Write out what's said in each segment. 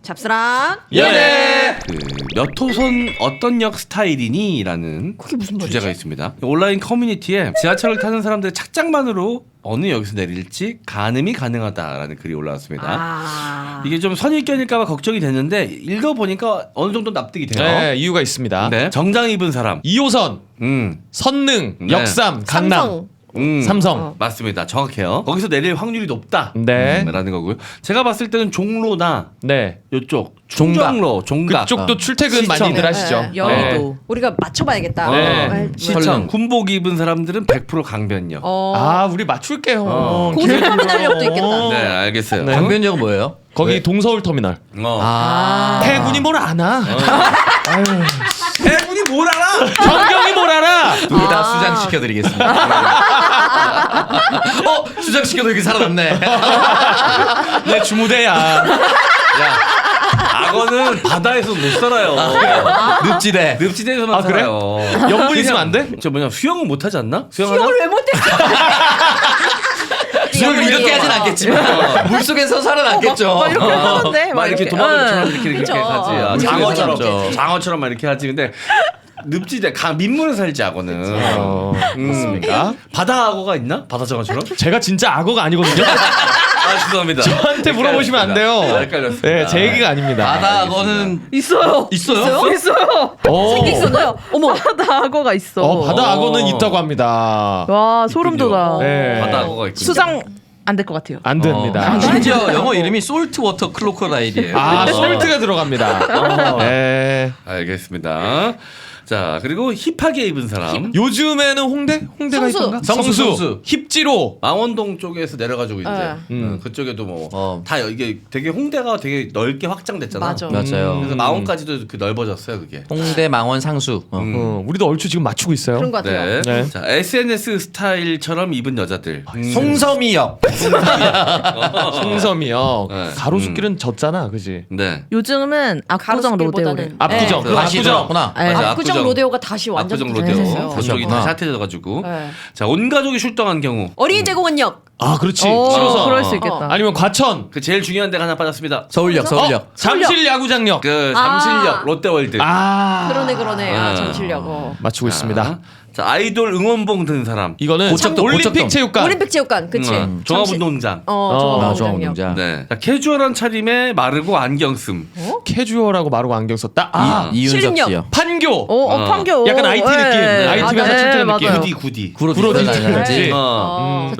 잡스랑 연애. 몇 호선 어떤 역 스타일이니? 라는 그게 무슨 말이지? 주제가 있습니다. 온라인 커뮤니티에 지하철을 타는 사람들의 착장만으로 어느 역에서 내릴지 가늠이 가능하다라는 글이 올라왔습니다. 이게 좀 선입견일까봐 걱정이 됐는데 읽어보니까 어느 정도 납득이 돼요. 네, 이유가 있습니다. 네. 정장 입은 사람. 2호선, 선능, 네. 역삼, 강남, 삼성. 삼성. 맞습니다. 정확해요. 거기서 내릴 확률이 높다. 네. 라는 거고요. 제가 봤을 때는 종로나 네. 요쪽 충정로, 종각 그쪽도 출퇴근 시청. 많이들 하시죠. 여의도. 우리가 맞춰봐야겠다. 네. 시청 군복 입은 사람들은 100% 강변역. 아, 우리 맞출게요. 고속터미널역도 있겠다. 네, 알겠어요. 네. 강변역은 뭐예요? 거기 동서울 터미널. 해군이 뭘 아나? 해군이 뭘 알아? 정경이 뭘 알아? 둘 다 수장 시켜드리겠습니다. 수장 시켜도 여기 살아남네. 내 주무대야. 야, 악어는 바다에서 못 살아요. 늪지대. 늪지대에서만 그래? 살아요. 연분 있으면 안 돼? 저 뭐냐 수영은 못 하지 않나? 수영하나? 수영을 왜 못해? 수영을 이렇게 하진 않겠지만 물속에서 살아남겠죠. 막 이렇게 하는데 막 이렇게 도마뱀처럼 이렇게 그쵸. 하지. 그쵸. 장어처럼 그쵸. 장어처럼 막 이렇게 하지. 근데 늪지대 민물에 살지 악어는. 그렇습니까? 바다 악어가 있나? 바다 장어처럼? 제가 진짜 악어가 아니거든요. 아 죄송합니다. 저한테 물어보시면 안 돼요. 헷갈렸습니다. 네, 제 얘기가 아닙니다. 바다 악어는 있어요. 있어요? 있어요. 있었나요? 어머. 바다 악어가 있어. 바다 악어는 있다고 합니다. 와 소름 돋아. 네. 바다 악어가 있군요. 수상 안 될 것 같아요. 안 됩니다. 심지어 영어 이름이 솔트 워터 클로커다일이에요. 아, 솔트가 들어갑니다. 네. 알겠습니다. 자 그리고 힙하게 입은 사람. 요즘에는 홍대가 성수. 있던가? 성수. 힙지로. 망원동 쪽에서 내려가지고 이제 그쪽에도 뭐 다 이게 되게 홍대가 되게 넓게 확장됐잖아. 맞아. 맞아요. 그래서 망원까지도 그 넓어졌어요 그게. 홍대 망원 상수. 우리도 얼추 지금 맞추고 있어요. 그런 것 같아요. 네. 네. 자 SNS 스타일처럼 입은 여자들. 송섬이역. 송섬이요. 네. 가로수길은 졌잖아, 그지? 네. 요즘은 압구정 로데오래. 압구정. 네. 그 다시 압구정. 들어왔구나. 네. 맞아, 압구정 로데오가 다시 완전 압구정 로데오. 됐어요. 그쪽이 그렇구나. 다시 핫해져가지고. 네. 자 온 가족이 출동한 경우. 어린이대공원역. 아, 그렇지. 오, 7호선. 그럴 수 있겠다. 아니면 과천. 그 제일 중요한 데가 하나 빠졌습니다. 서울역. 잠실 야구장역. 그 아. 잠실역 롯데월드. 그러네. 잠실역. 맞추고 있습니다. 자 아이돌 응원봉 든 사람. 이거는 고척동, 올림픽 고척동. 체육관. 올림픽 체육관. 그치. 종합운동장. 종합운동장역. 종합운동장. 네. 자 캐주얼한 차림에 마르고 안경 씀. 캐주얼하고 마르고 안경 썼다. 이윤석 실림역. 씨요. 판교. 판교. 약간 IT 느낌. IT 회사 출퇴근 느낌. 맞아요. 구디. 구로디 구로디.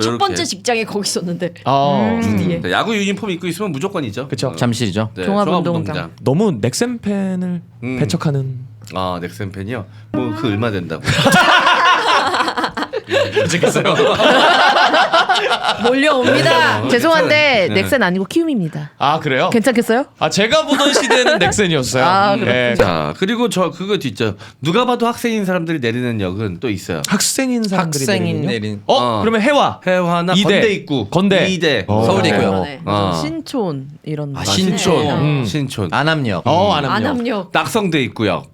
첫 이렇게. 번째 직장에 거기 있었는데. 자, 야구 유니폼 입고 있으면 무조건이죠. 그쵸. 잠실이죠. 네, 종합운동장. 너무 넥센 팬을 배척하는. 아 넥센 팬이요? 뭐 그 얼마 된다고? 어쨌겠어요. 몰려옵니다. 죄송한데 넥센 아니고 키움입니다. 아, 그래요? 괜찮겠어요? 아, 제가 보던 시대는 넥센이었어요. 아, 네. 자 그리고 저 그거 있죠. 누가 봐도 학생인 사람들이 내리는 역은 또 있어요. 학생인 사람들이 학생인 내리는요? 내린. 그러면 해와. 해화나 이대. 건대 입구. 건대. 이대. 서울대 있고요. 그러네. 신촌 이런. 신촌. 신촌. 안암역. 안암역. 안암역. 낙성대 입구역.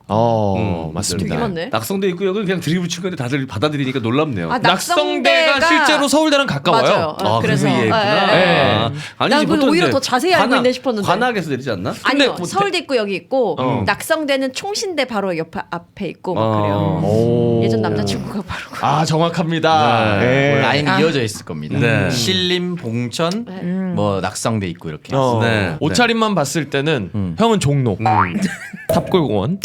맞습니다. 되게 많네. 낙성대 입구역은 그냥 드리블 친 건데 다들 받아들이니까 놀랍네요. 낙성대가 실제로 서울대랑 가까워요. 맞아요. 그래서 그래서 이해했구나. 네. 아니지, 난 보통 오히려 이제 더 자세히 알고 있네 싶었는데. 관악에서 내리지 않나? 아니요. 뭐 서울대 입구 여기 있고 낙성대는 총신대 바로 옆에 앞에 있고 막 그래요. 오. 예전 남자친구가 바로. 아, 정확합니다. 네. 라인이 이어져 있을 겁니다. 네. 신림, 봉천, 뭐 낙성대 있고 이렇게. 네. 옷차림만 봤을 때는 형은 종로, 탑골공원.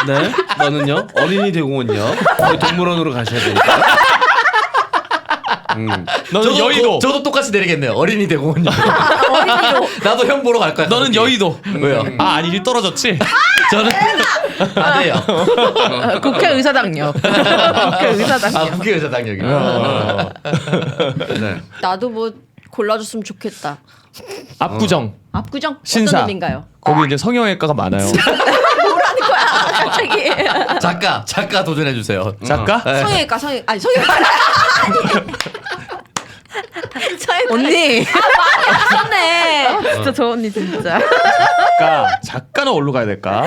네. 너는요? 어린이 대공원요. 거기 동물원으로 가셔야 되니까. 너는 여의도. 저도 똑같이 내리겠네요. 어린이 대공원역. 나도 형 보러 갈 거야. 너는 여의도. 왜요? 아, 아니 떨어졌지? 저는 안 돼요. 국회의사당역. 국회의사당역. 국회의사당역이요. 네. 나도 뭐 골라줬으면 좋겠다. 압구정. 압구정? 신사. 어떤 놈인가요? 거기 이제 성형외과가 많아요. 뭐라는 거야 갑자기. 작가 도전해 주세요. 작가? 성형외과 아니 성형외과 언니. 맞네. 진짜 저 언니 진짜. 될까? 작가는 어디로 가야 될까?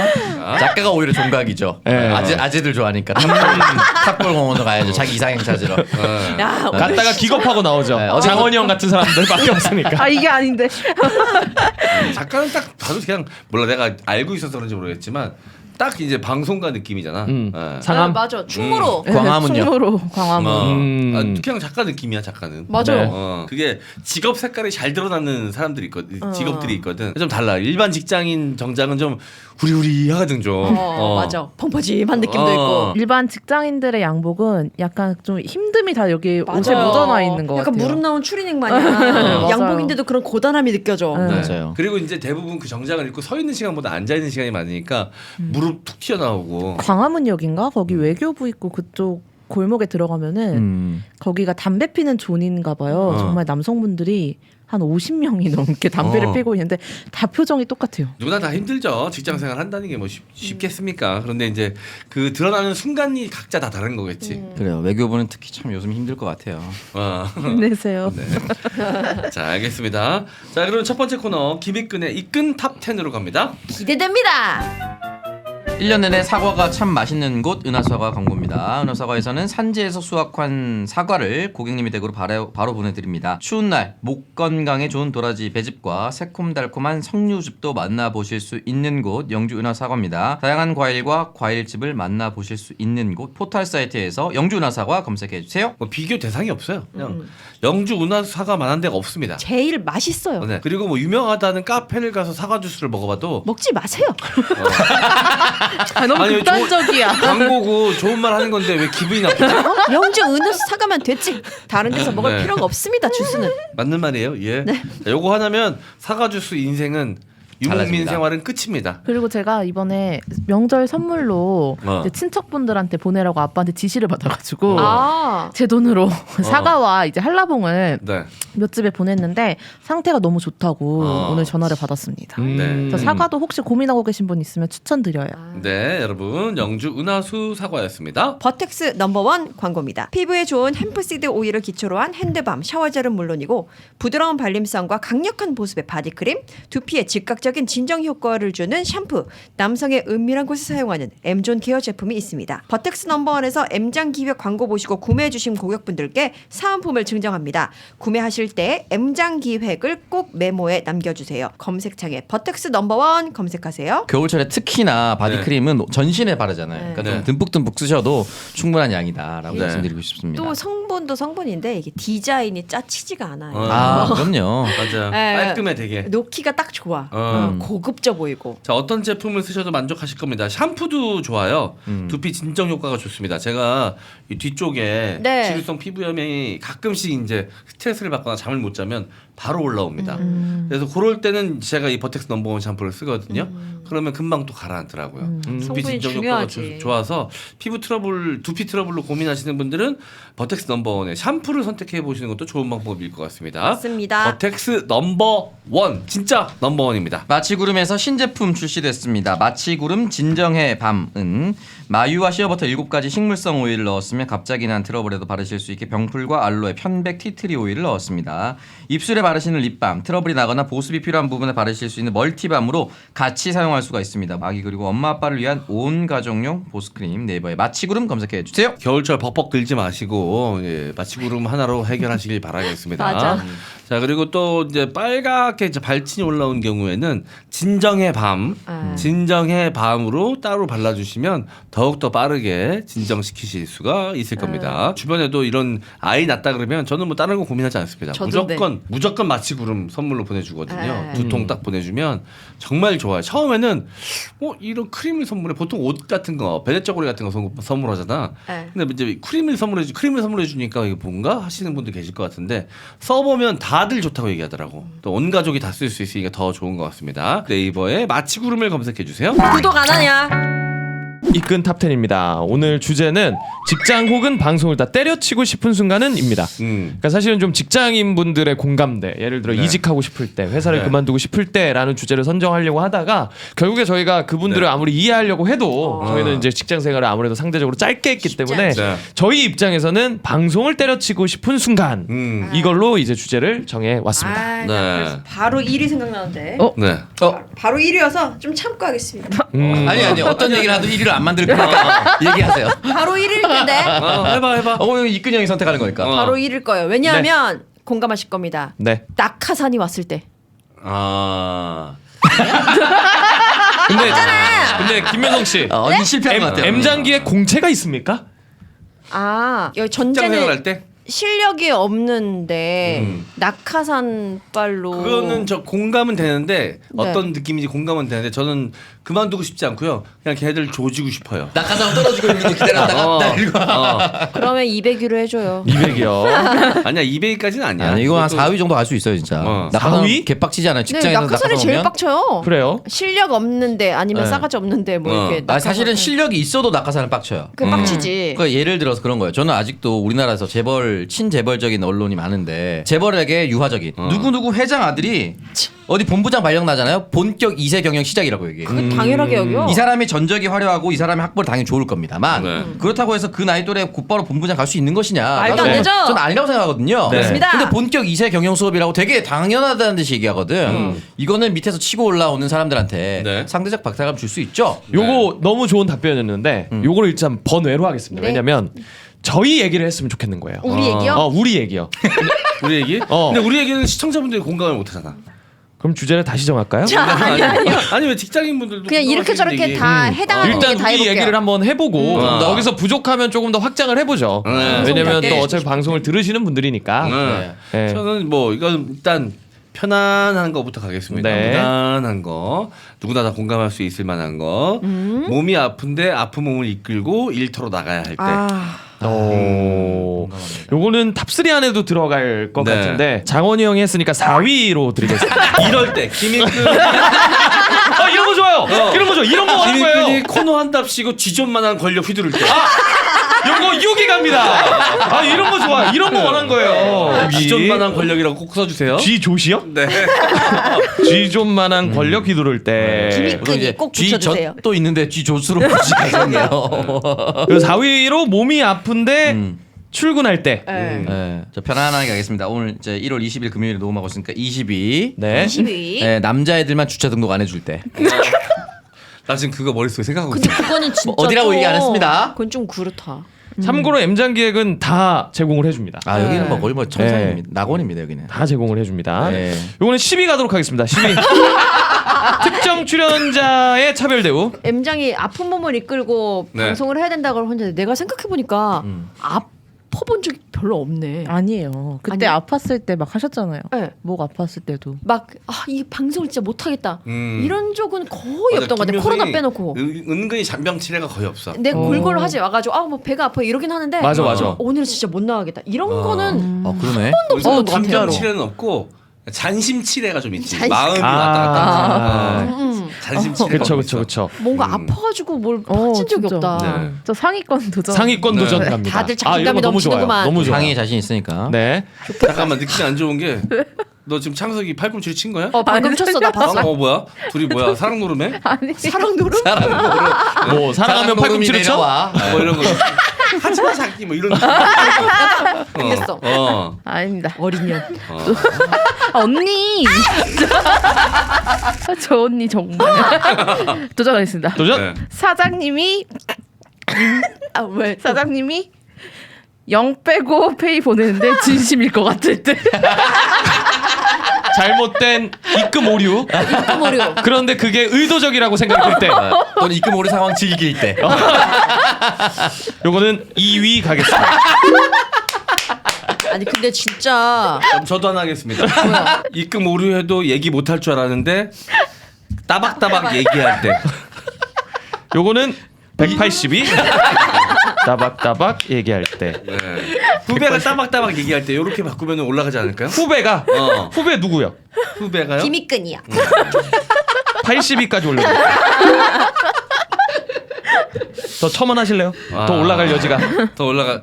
작가가 오히려 종각이죠. 네. 아재들 좋아하니까 탑골공원으로 가야죠. 자기 이상형 찾으러. 야, 갔다가 기겁하고 나오죠. 네, 어제도- 장원이 형 같은 사람들밖에 없으니까. 아 이게 아닌데. 작가는 딱 봐도 그냥 몰라 내가 알고 있어서 그런지 모르겠지만 딱 이제 방송가 느낌이잖아. 예. 상암. 맞아. 충무로. 광화문요. 충무로 광화문. 아, 그냥 작가 느낌이야 작가는. 맞아요. 그게 직업 색깔이 잘 드러나는 사람들이 있거든. 직업들이 있거든. 좀 달라. 일반 직장인 정장은 좀 후리후리하거든 좀. 맞아. 펑퍼짐한 느낌도 어. 있고. 일반 직장인들의 양복은 약간 좀 힘듦이 다 여기 옷에 맞아요. 묻어나 있는 것 약간 같아요. 무릎 나온 추리닝 마냥 맞아요. 양복인데도 그런 고단함이 느껴져. 네. 맞아요. 그리고 이제 대부분 그 정장을 입고 서 있는 시간보다 앉아 있는 시간이 많으니까 무릎 툭 튀어나오고. 광화문역인가 거기 외교부 있고 그쪽 골목에 들어가면은 거기가 담배 피는 존인가 봐요. 정말 남성분들이 한 50명이 넘게 담배를 피고 있는데 다 표정이 똑같아요. 누구나 다 힘들죠. 직장 생활 한다는 게 뭐 쉽겠습니까? 그런데 이제 그 드러나는 순간이 각자 다 다른 거겠지. 그래요. 외교부는 특히 참 요즘 힘들 것 같아요. 힘내세요. 자, 알겠습니다. 자, 그럼 첫 번째 코너 김익근의 이끈 탑 10으로 갑니다. 기대됩니다. 1년 내내 사과가 참 맛있는 곳 은하사과 광고입니다. 은하사과에서는 산지에서 수확한 사과를 고객님의 댁으로 바로 보내드립니다. 추운 날 목 건강에 좋은 도라지 배즙과 새콤달콤한 석류즙도 만나보실 수 있는 곳 영주 은하사과입니다. 다양한 과일과 과일즙을 만나보실 수 있는 곳 포털 사이트에서 영주 은하사과 검색해주세요. 뭐 비교 대상이 없어요. 그냥 영주 은하사과만한 데가 없습니다. 제일 맛있어요. 네. 그리고 뭐 유명하다는 카페를 가서 사과 주스를 먹어봐도 먹지 마세요. 아, 너무 아니, 극단적이야. 광고고 좋은 말 하는 건데 왜 기분이 나쁘지? 영주 은하수 사가면 됐지. 다른 데서 먹을 네. 필요가 없습니다. 주스는. 맞는 말이에요. 예. 자, 요거 하나면 사과 주스 인생은 유목민 달라집니다. 생활은 끝입니다. 그리고 제가 이번에 명절 선물로 이제 친척분들한테 보내라고 아빠한테 지시를 받아가지고 아. 제 돈으로 사과와 이제 한라봉을 네. 몇 집에 보냈는데 상태가 너무 좋다고 어. 오늘 전화를 받았습니다. 네. 그래서 사과도 혹시 고민하고 계신 분 있으면 추천드려요. 네, 여러분 영주 은하수 사과였습니다. 버텍스 넘버원 광고입니다. 피부에 좋은 햄프시드 오일을 기초로 한 핸드밤, 샤워젤은 물론이고 부드러운 발림성과 강력한 보습의 바디크림, 두피에 즉각적인 진정 효과를 주는 샴푸, 남성의 은밀한 곳에 사용하는 M존 케어 제품이 있습니다. 버텍스 넘버원에서 M장 기획 광고 보시고 구매해 주신 고객분들께 사은품을 증정합니다. 구매하실 때 M장 기획을 꼭 메모에 남겨주세요. 검색창에 버텍스 넘버원 검색하세요. 겨울철에 특히나 바디크림은 전신에 바르잖아요. 그러니까 네. 좀 듬뿍듬뿍 쓰셔도 충분한 양이다라고 네. 말씀드리고 싶습니다. 또 성분도 성분인데 이게 디자인이 짜치지가 않아요. 아 그럼요. 맞아요. 네. 깔끔해 되게. 놓기가 딱 좋아. 고급져 보이고. 자, 어떤 제품을 쓰셔도 만족하실 겁니다. 샴푸도 좋아요. 두피 진정 효과가 좋습니다. 제가 이 뒤쪽에 네. 치유성 피부염이 가끔씩 이제 스트레스를 받거나 잠을 못 자면 바로 올라옵니다. 그래서 그럴 때는 제가 이 버텍스 넘버원 샴푸를 쓰거든요. 그러면 금방 또 가라앉더라고요. 두피 성분이 진정 효과가 중요하지. 좋아서 피부 트러블, 두피 트러블로 고민하시는 분들은 버텍스 넘버원의 샴푸를 선택해 보시는 것도 좋은 방법일 것 같습니다. 맞습니다. 버텍스 넘버원 진짜 넘버원입니다. 마취구름에서 신제품 출시됐습니다. 마취구름 진정해 밤은 마유와 시어버터 7가지 식물성 오일을 넣었으며 갑자기 난 트러블에도 바르실 수 있게 병풀과 알로에, 편백, 티트리 오일을 넣었습니다. 입술에 바르시는 립밤, 트러블이 나거나 보습이 필요한 부분에 바르실 수 있는 멀티밤으로 같이 사용할 수가 있습니다. 아기 그리고 엄마 아빠를 위한 온 가족용 보습크림 네이버에 마취구름 검색해 주세요. 겨울철 벅벅 들지 마시고 마취구름 하나로 해결하시길 바라겠습니다. 맞아. 자, 그리고 또 이제 빨갛게 이제 발진이 올라온 경우에는 진정의 밤, 진정의 밤으로 따로 발라주시면 더욱더 빠르게 진정시키실 수가 있을 겁니다. 주변에도 이런 아이 낳다 그러면 저는 뭐 다른 거 고민하지 않습니다. 저도 무조건 마취구름 선물로 보내주거든요. 네. 2통 딱 보내주면 정말 좋아요. 처음에는 이런 크림을 선물해. 보통 옷 같은 거, 베레쩌고리 같은 거 선물하잖아. 네. 근데 이제 크림을 선물해 주니까 이게 뭔가 하시는 분들 계실 것 같은데 써보면 다들 좋다고 얘기하더라고. 또 온 가족이 다 쓸 수 있으니까 더 좋은 것 같습니다. 네이버에 마취구름을 검색해 주세요. 구독 안 하냐? 이끈 탑10입니다. 오늘 주제는 직장 혹은 방송을 다 때려치고 싶은 순간은입니다. 그러니까 사실은 좀 직장인분들의 공감대, 예를 들어 네. 이직하고 싶을 때, 회사를 네. 그만두고 싶을 때라는 주제를 선정하려고 하다가 결국에 저희가 그분들을 네. 아무리 이해하려고 해도 저희는 이제 직장 생활을 아무래도 상대적으로 짧게 했기 때문에 네. 저희 입장에서는 방송을 때려치고 싶은 순간 이걸로 이제 주제를 정해 왔습니다. 아, 네. 나 바로 1위 생각나는데. 네. 바로 1위여서 좀 참고 하겠습니다. 아니 어떤 얘기를 하도 1위를 안 만들 거니까 얘기하세요. 바로 1위일 텐데. 해봐. 이거 이끈 형이 선택하는 거니까. 어. 바로 1위일 거예요. 왜냐하면 공감하실 겁니다. 네. 낙하산이 왔을 때. 아. 근데 김효성 씨, 언니 실패한 것 같아요. M장기에 공채가 있습니까? 아, 여기 직장 생활할 전제는 때? 실력이 없는데 낙하산 빨로. 그거는 저 공감은 되는데 네. 어떤 느낌인지 공감은 되는데 저는 그만두고 싶지 않고요. 그냥 걔들 조지고 싶어요. 낙하산 떨어지고 있는 거 기다렸다가 나 이거. 그러면 200위로 해줘요. 200이요. 아니야 200까지는 아니야. 아니 이거 한 그것도- 4위 정도 갈 수 있어요 진짜. 어. 낙하산 4위? 개빡치잖아요. 네, 직장에서 낙하산이 제일 빡쳐요. 그래요? 실력 없는데 아니면 네. 싸가지 없는데 뭐 어. 이렇게. 아 사실은 낙하산- 실력이 있어도 낙하산은 빡쳐요. 그 빡치지. 그러니까 예를 들어서 그런 거예요. 저는 아직도 우리나라에서 재벌 친재벌적인 언론이 많은데 재벌에게 유화적인 누구 회장 아들이 어디 본부장 발령 나잖아요. 본격 2세 경영 시작이라고 얘기해요. 그 당연하게 여겨. 이 사람이 전적이 화려하고 이 사람의 학벌 당연히 좋을 겁니다만 네. 그렇다고 해서 그 나이 또래 곧바로 본부장 갈 수 있는 것이냐? 말도 안 되죠. 저는 아니라고 생각하거든요. 네. 그렇습니다. 근데 본격 2세 경영 수업이라고 되게 당연하다는 듯이 얘기하거든. 이거는 밑에서 치고 올라오는 사람들한테 네. 상대적 박탈감 줄 수 있죠. 요거 너무 좋은 답변이었는데 요거를 일단 번외로 하겠습니다. 네. 왜냐면 저희 얘기를 했으면 좋겠는 거예요. 우리 얘기요? 우리 얘기요. 우리 얘기? 어. 근데 우리 얘기는 시청자분들이 공감을 못하잖아. 그럼 주제를 다시 정할까요? 자, 아니요. 아니 왜 직장인분들도 그냥 이렇게 공감하시는 저렇게 얘기. 다 해당하는 일단 얘기 다 우리 해볼게요. 얘기를 한번 해보고 어. 거기서 부족하면 조금 더 확장을 해보죠. 왜냐면 네. 또 어차피 방송을 들으시는 분들이니까. 네. 네. 저는 뭐 이건 일단 편안한 거부터 가겠습니다. 네. 무난한 거, 누구나 다 공감할 수 있을 만한 거. 몸이 아픈데 아픈 몸을 이끌고 일터로 나가야 할 때. 아, 오. 요거는 탑3 안에도 들어갈 것 네. 같은데 장원이 형이 했으니까 4위로 드리겠습니다. 이럴 때 김익근 이런 거 좋아요. 이런 거 좋아. 이런 거 하는 거예요. 김익근이 코너 한답시고 쥐존만한 권력 휘두를 때. 요거 6위 갑니다. 이런 거 좋아. 이런 거 원한 거예요. 쥐존만한 권력이라고 꼭 써주세요. 쥐조시요? 네. 쥐존만한 권력 휘두를 때. 김익근이 꼭 붙여주세요. 쥐젖도 있는데 쥐조수로 붙이겠네요. 그 4위로 몸이 아픈데 출근할 때. 네. 네, 저 편안하게 가겠습니다. 오늘 이제 1월 20일 금요일에 녹음하고 있으니까 20위. 네. 20위. 네, 남자애들만 주차 등록 안 해줄 때. 나 지금 그거 머릿속에 생각하고 근데 있어. 그거는 진짜 어디라고 좀- 얘기 안 했습니다. 그건 좀 그렇다. 참고로 M장 기획은 다 제공을 해줍니다. 여기는 뭐 거의 뭐 청산입니다. 네. 낙원입니다 여기는. 다 제공을 해줍니다. 네. 요거는 10위 가도록 하겠습니다. 10위. 특정 출연자의 차별 대우. M장이 아픈 몸을 이끌고 네. 방송을 해야 된다고 하는데 내가 생각해 보니까 아파본 적이 별로 없네. 아니에요. 그때 아니요? 아팠을 때 막 하셨잖아요. 네. 목 아팠을 때도. 막 이 방송을 진짜 못하겠다 이런 적은 거의 맞아, 없던 것 같아. 김효성이 코로나 빼놓고 은근히 잔병 치레가 거의 없어. 내 골골 하지 와가지고 뭐 배가 아파 이러긴 하는데 맞아, 맞아. 오늘은 진짜 못 나가겠다 이런 거는 그러네. 없었던 것 잔병 같아요. 치레는 없고 잔심 치레가 좀 있지. 잔심- 마음이 왔다 갔다. 음, 잔심 치레가 그쵸, 좀 그쵸, 있어. 그쵸. 뭔가 아파가지고 뭘 빠진 적이 진짜. 없다. 네. 저 상위권 도전. 상위권 네. 도전 갑니다. 다들 이런 거 자신감이 너무 좋아요. 넘치는구만. 너무 좋아요. 상의에 자신 있으니까. 네. 잠깐만 느낌이 안 좋은 게 너 지금 창석이 팔꿈치를 친 거야? 방금 아니, 쳤어 나 봤어. 뭐야? 둘이 뭐야? 사랑 노름해? 아니 사랑 노름? 뭐 사랑하면 팔꿈치를 쳐? 내려와. 뭐 이런 거. 하지마 자기 뭐 이런. 알겠어. 아닙니다. 어린 년. 언니. 저 언니 정말. 도전하겠습니다. 도전. 네. 사장님이 왜? 사장님이 0 빼고 페이 보내는데 진심일 것 같을 때. 잘못된 입금 오류. 입금 오류. 그런데 그게 의도적이라고 생각될 때. 또는 입금 오류 상황 즐길 때. 요거는 2위 가겠습니다. 아니 근데 진짜 그럼 저도 하나 하겠습니다. 입금 오류해도 얘기 못할 줄 알았는데 따박따박 얘기할 때. 요거는 182. 따박따박 얘기할 때. 네. 후배가 따박따박 얘기할 때 이렇게 바꾸면 올라가지 않을까요? 후배가 후배 누구요? 후배가요? 김익근이야. 82까지 올려요. 더 첨언하실래요? 아. 더 올라갈 여지가. 더 올라가.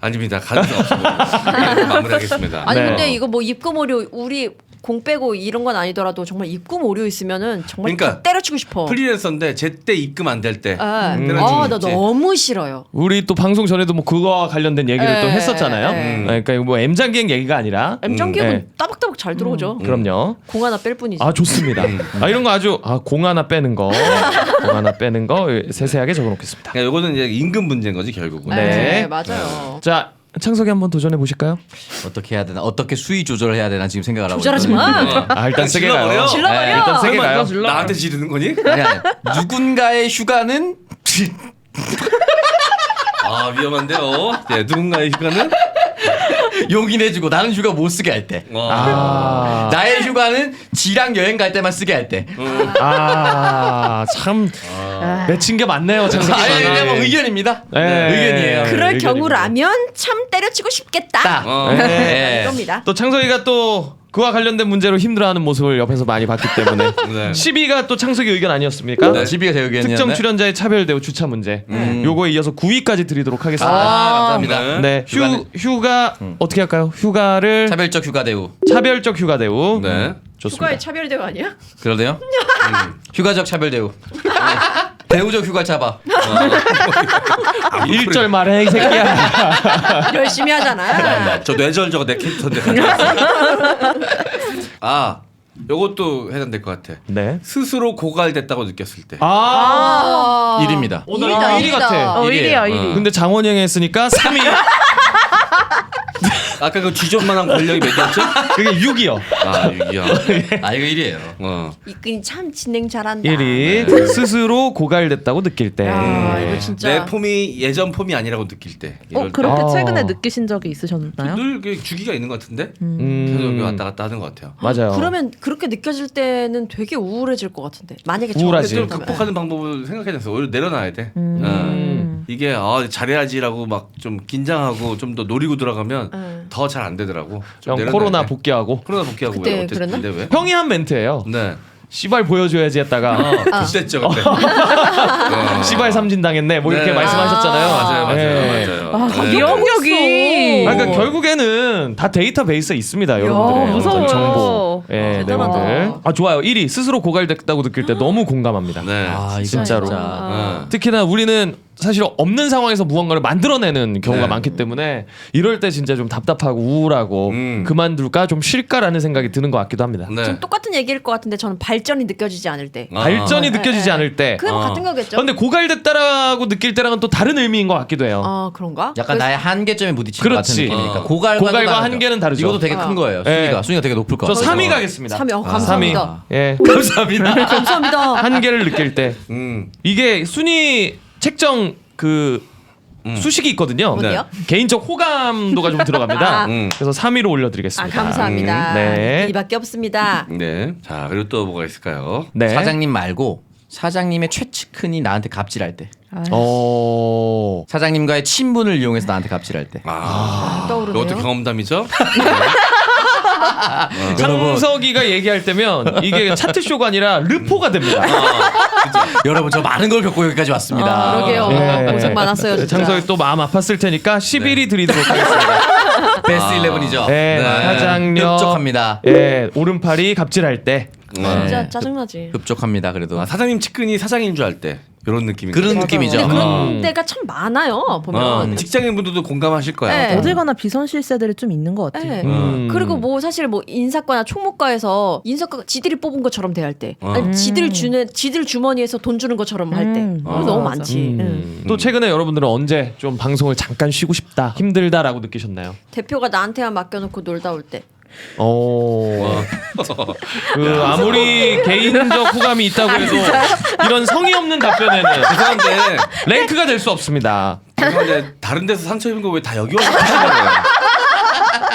아닙니다. 가능성 없습니다. 네, 마무리하겠습니다. 아니 네. 근데 이거 뭐 입금 오류 우리 공 빼고 이런 건 아니더라도 정말 입금 오류 있으면은 정말 그러니까 때려치고 싶어. 프리랜서인데 제때 입금 안 될 때. 아, 때려치고 나 있지. 너무 싫어요. 우리 또 방송 전에도 뭐 그거와 관련된 얘기를 또 했었잖아요. 그러니까 이거 뭐 M장기행 얘기가 아니라. M장기은 네. 따박따박 잘 들어오죠. 그럼요. 공 하나 뺄 뿐이지. 아 좋습니다. 아 이런 거 아주 공 하나 빼는 거, 공 하나 빼는 거 세세하게 적어놓겠습니다. 그러니까 이거는 이제 임금 문제인 거지 결국은. 네. 맞아요. 자 창석이 한번 도전해 보실까요? 어떻게 해야 되나? 어떻게 수위 조절을 해야 되나 지금 생각을 하고 조절하지 있거든요. 마. 아 일단 세게 질러버려? 가요. 질러버려. 네, 일단 세게 설마 가요. 나한테 지르는 거니? 아니, 누군가의 휴가는 아 위험한데요. 네, 누군가의 휴가는 용인해주고 나는 휴가 못 쓰게 할 때. 아, 나의 휴가는 지랑 여행 갈 때만 쓰게 할 때. 참 맺힌 게 많네요, 창석이. 아니, 그냥 뭐 의견입니다. 네. 의견이에요. 그럴 의견입니다. 경우라면 참 때려치고 싶겠다. 딱. 네. 이겁니다. 또 창석이가 또 그와 관련된 문제로 힘들어하는 모습을 옆에서 많이 봤기 때문에 네. 12위가 또 창석이 의견 아니었습니까? 네, 시비가 제 의견이었네. 특정 출연자의 차별 대우 주차 문제. 요거에 이어서 9위까지 드리도록 하겠습니다. 감사합니다. 네, 휴가 어떻게 할까요? 휴가를 차별적 휴가 대우. 차별적 휴가 대우. 네. 좋습니다. 휴가의 차별 대우 아니야? 그러네요. 휴가적 차별 대우. 대우적 휴가 잡아. 1절 말해 이 새끼야. 열심히 하잖아. 저 뇌절 저거 내 캐릭터인데 가져왔어요. 아, 요것도 해당될 것 같아. 네. 스스로 고갈됐다고 느꼈을 때. 아. 1입니다. 오늘 일이다, 1위 일이다. 같아. 1위야 1위. 근데 장원영이 했으니까 3위. 아까 그 쥐존만한 권력이 몇이었죠? 그게 6위요. 아, 6이야. 아 이거 1이에요. 이끈이 참 진행 잘한다. 1위. 네. 스스로 고갈됐다고 느낄 때. 야, 이거 진짜. 내 폼이 예전 폼이 아니라고 느낄 때. 이럴 때. 그렇게 아. 최근에 느끼신 적이 있으셨나요? 늘 이게 주기가 있는 것 같은데? 계속 여기 왔다 갔다 하는 것 같아요. 맞아요. 그러면 그렇게 느껴질 때는 되게 우울해질 것 같은데. 만약에 우울하지. 저를 좀 그렇다면. 극복하는 방법을 생각해냈어. 오히려 내려놔야 돼. 이게 잘해야지라고 막 좀 긴장하고 좀 더 노리고 들어가면 더 잘 안 되더라고. 좀 형 내려놔야 코로나 돼. 복귀하고. 코로나 복귀하고 그때 왜 어쨌든 그랬나? 근데 왜? 형이 한 멘트예요. 네. 씨발 보여줘야지 했다가 그때죠 그때. 씨발 삼진 당했네. 뭐 이렇게 네. 말씀하셨잖아요. 맞아요 네. 맞아요. 네. 기억력이. 그러니까 결국에는 다 데이터베이스에 있습니다, 여러분들의 무서워요. 어떤 정보, 대단하다. 내용들. 좋아요. 1위 스스로 고갈됐다고 느낄 때 너무 공감합니다. 네. 아 이거 진짜로. 네. 특히나 우리는 사실 없는 상황에서 무언가를 만들어내는 경우가 네. 많기 때문에 이럴 때 진짜 좀 답답하고 우울하고 그만둘까 좀 쉴까라는 생각이 드는 것 같기도 합니다. 네. 좀 똑같은 얘기일 것 같은데 저는 발전이 느껴지지 않을 때. 발전이 느껴지지 않을 때. 그건 같은 거겠죠. 근데 고갈됐다라고 느낄 때랑은 또 다른 의미인 것 같기도 해요. 아 그런가? 약간 나의 한계점에 부딪히는 것 같은 그렇지. 느낌이니까 고갈과 다르죠. 한계는 다르죠. 이것도 되게 큰 거예요. 네. 순위가 되게 높을 것 저 같아요. 3위 가겠습니다. 3위. 감사합니다. 3위. 예. 감사합니다. 감사합니다. 한계를 느낄 때 이게 순위 책정 수식이 있거든요. 뭔데요? 개인적 호감도가 좀 들어갑니다. 그래서 3위로 아 올려드리겠습니다. 감사합니다. 네. 이밖에 없습니다. 네. 자 그리고 또 뭐가 있을까요? 네. 사장님 말고 사장님의 최측근이 나한테 갑질할 때. 사장님과의 친분을 이용해서 나한테 갑질할 때. 떠오르네요. 이것도 경험담이죠? 창석이가 얘기할 때면 이게 차트쇼가 아니라 르포가 됩니다. 여러분 저 많은 걸 겪고 여기까지 왔습니다. 그러게요. 예. 고생 많았어요. 진짜. 창석이 또 마음 아팠을 테니까 11위 드리도록 하겠습니다. 베스트 11이죠. 네. 사장님. 흡족합니다. 예, 오른팔이 갑질할 때. 진짜 짜증나지. 흡족합니다. 그래도 사장님 측근이 사장인 줄 알 때 이런 느낌이. 그런 느낌이죠. 근데 그런 때가 참 많아요. 보면. 직장인분들도 공감하실 거야. 네. 어딜 가나 비선실세들이 좀 있는 것 같아요. 네. 그리고 뭐 사실 뭐 인사과나 총무과에서 인사과 지들이 뽑은 것처럼 대할 때, 아니, 지들 주머니에서 돈 주는 것처럼 할 때, 너무 맞아. 많지. 또 최근에 여러분들은 언제 좀 방송을 잠깐 쉬고 싶다, 힘들다라고 느끼셨나요? 대표가 나한테만 맡겨놓고 놀다 올 때. 아무리 개인적 호감이 있다고 해도 이런 성의 없는 답변에는 죄송한데 랭크가 될 수 없습니다. 다른 데서 상처 입은 거 왜 다 여기 와서 하는 거예요?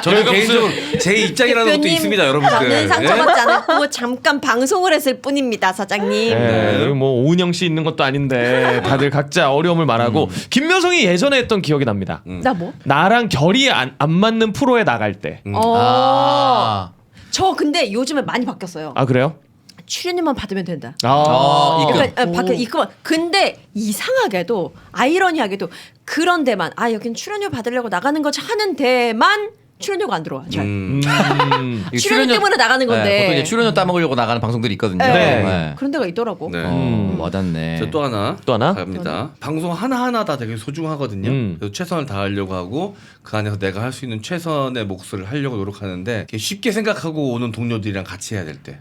저는 여기가 개인적으로 제 입장이라는 것도 있습니다, 여러분들. 저는 상처받지 않았고 잠깐 방송을 했을 뿐입니다, 사장님. 네, 여기 뭐 오은영 씨 있는 것도 아닌데 다들 각자 어려움을 말하고 김묘성이 예전에 했던 기억이 납니다. 나 뭐? 나랑 결이 안 맞는 프로에 나갈 때. 저 근데 요즘에 많이 바뀌었어요. 아 그래요? 출연료만 받으면 된다. 아, 그러니까 입금. 근데 이상하게도 아이러니하게도 그런 데만 여긴 출연료 받으려고 나가는 거지 하는 데만 출연료가 안 들어와. 잘. 이게 출연료 때문에 나가는 건데. 보통 이제 출연료 따먹으려고 나가는 방송들이 있거든요. 네. 그런 데가 있더라고. 네. 와닿네. 저 또 하나 또 갑니다. 방송 하나하나 다 되게 소중하거든요. 그래서 최선을 다하려고 하고 그 안에서 내가 할 수 있는 최선의 몫을 하려고 노력하는데 이렇게 쉽게 생각하고 오는 동료들이랑 같이 해야 될 때.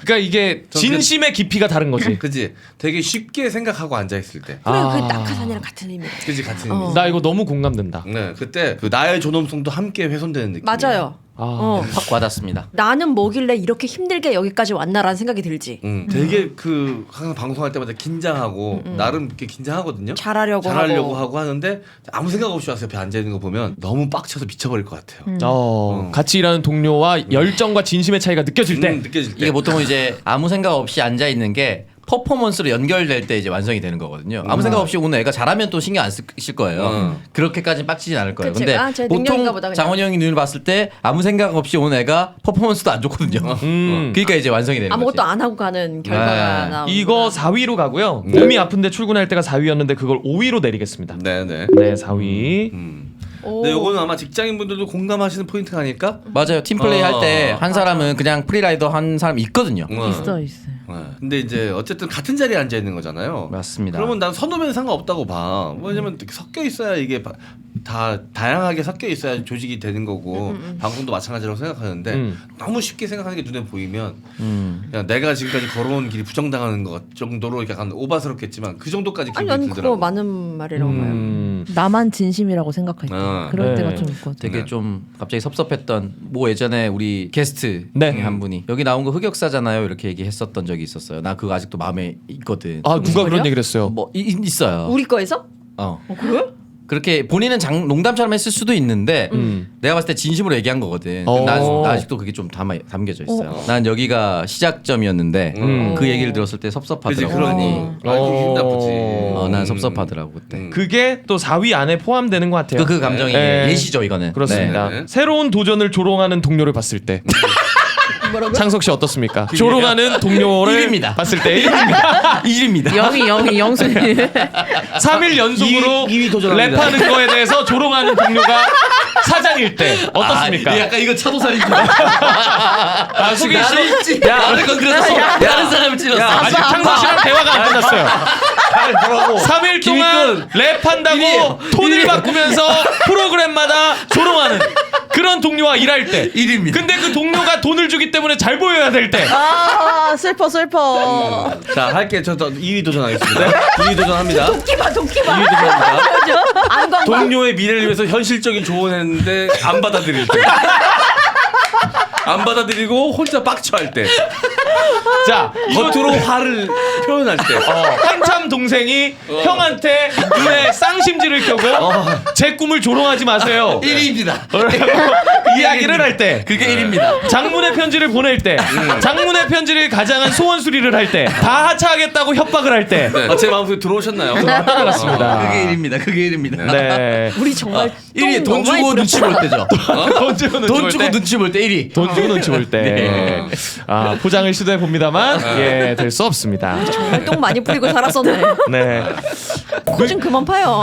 그러니까 이게 진심의 깊이가 다른 거지. 그지? 되게 쉽게 생각하고 앉아 있을 때. 그래 그 낙하산이랑 같은 의미다. 그지 같은 의미. 나 이거 너무 공감된다. 네, 그때 그 나의 존엄성도 함께 훼손되는 느낌. 맞아요. 확 와닿습니다. 나는 뭐길래 이렇게 힘들게 여기까지 왔나라는 생각이 들지. 되게 그 항상 방송할 때마다 긴장하고 나름 이렇게 긴장하거든요. 잘하려고 하고 하는데 아무 생각 없이 와서 옆에 앉아 있는 거 보면 너무 빡쳐서 미쳐버릴 것 같아요. 같이 일하는 동료와 열정과 진심의 차이가 느껴질 때. 느껴질 때. 이게 보통은 이제 아무 생각 없이 앉아 있는 게 퍼포먼스로 연결될 때 이제 완성이 되는 거거든요. 아무 생각 없이 오는 애가 잘하면 또 신경 안 쓰실 거예요. 그렇게까지 빡치진 않을 거예요. 그치. 근데 제 능력인가 보다, 보통 그냥. 장원이 형이 눈을 봤을 때 아무 생각 없이 오는 애가 퍼포먼스도 안 좋거든요. 그러니까 이제 완성이 되는 아무것도 거지. 안 하고 가는 결과가 나오는. 이거 4위로 가고요. 몸이 아픈데 출근할 때가 4위였는데 그걸 5위로 내리겠습니다. 네네. 네, 4위. 근데 요거는 아마 직장인분들도 공감하시는 포인트가 아닐까? 맞아요. 팀플레이 할 때 한 사람은 그냥 프리라이더 한 사람 있거든요. 있어요. 근데 이제 어쨌든 같은 자리에 앉아 있는 거잖아요. 맞습니다. 그러면 난 선후배는 상관없다고 봐. 왜냐면 섞여 있어야 이게 다 다양하게 섞여 있어야 조직이 되는 거고 방송도 마찬가지라고 생각하는데 너무 쉽게 생각하는 게 눈에 보이면 그냥 내가 지금까지 걸어온 길이 부정당하는 것 정도로 약간 오바스럽겠지만 그 정도까지 아니 기분이 난 그거 들더라고. 맞는 말이라고 봐요. 나만 진심이라고 생각할 때 그럴 네. 때가 좀 있거든. 되게 좀 갑자기 섭섭했던 뭐 예전에 우리 게스트 네. 중에 한 분이 여기 나온 거 흑역사잖아요 이렇게 얘기했었던 적이 있었어요. 나 그거 아직도 마음에 있거든. 아, 누가 그런 얘기를 했어요? 뭐 있어요. 우리 거에서? 그래? 그렇게 본인은 농담처럼 했을 수도 있는데 내가 봤을 때 진심으로 얘기한 거거든. 나 아직도 그게 좀 담겨져 있어요. 난 여기가 시작점이었는데 그 얘기를 들었을 때 그지 섭섭하더라고. 그러니. 기분 나쁘지. 난 섭섭하더라고 그때. 그게 또 4위 안에 포함되는 것 같아요. 그 감정이 네. 예시죠 이거는. 그렇습니다. 네. 새로운 도전을 조롱하는 동료를 봤을 때. 뭐라고요? 창석 씨 어떻습니까? 조롱하는 동료를 일입니다. 봤을 때 1위입니다. 1입니다. 영이 영순이. 3일 연속으로 2위 도전합니다. 랩하는 거에 대해서 조롱하는 동료가 사장일 때 어떻습니까? 약간 이거 차도살인 줄. 수기 씨, 나를 건드려서 다른 사람을 찔렀어. 아직 창석 씨랑 대화가 안 끝났어요. 3일 동안 랩한다고 톤을 바꾸면서 프로그램마다 조롱하는 그런 동료와 일할 때 1입니다. 근데 그 동료가 돈을 주기 때문에 잘 보여야 될 때 슬퍼. 자 할게. 저 2위 도전하겠습니다. 2위 도전합니다. 도끼봐. 2위 도전합니다. 안 광고. 동료의 미래를 위해서 현실적인 조언했는데 안 받아들일 때. 안 받아들이고 혼자 빡쳐할 때. 자, 겉으로 화를 표현할 때. 한참 동생이 형한테 눈에 쌍심지를 켜고 제 꿈을 조롱하지 마세요. 1위입니다. 이야기를 할 때, 그게 1입니다. 장문의 편지를 보낼 때, 장문의 편지를 가장한 소원 수리를 할 때, 다 하차하겠다고 협박을 할 때, 제 마음속에 들어오셨나요? 맞습니다. 그게 1입니다. 그게 1입니다. 네. 우리 정말 1위 돈 주고 눈치 볼 때죠. 돈 주고 돈 주고 눈치 볼 때 1위. 돈 주고 눈치 볼 때. 포장을 시도해 봅니다만, 될 수 없습니다. 정말 똥 많이 뿌리고 살았었네. 네. 코 좀 그만 파요.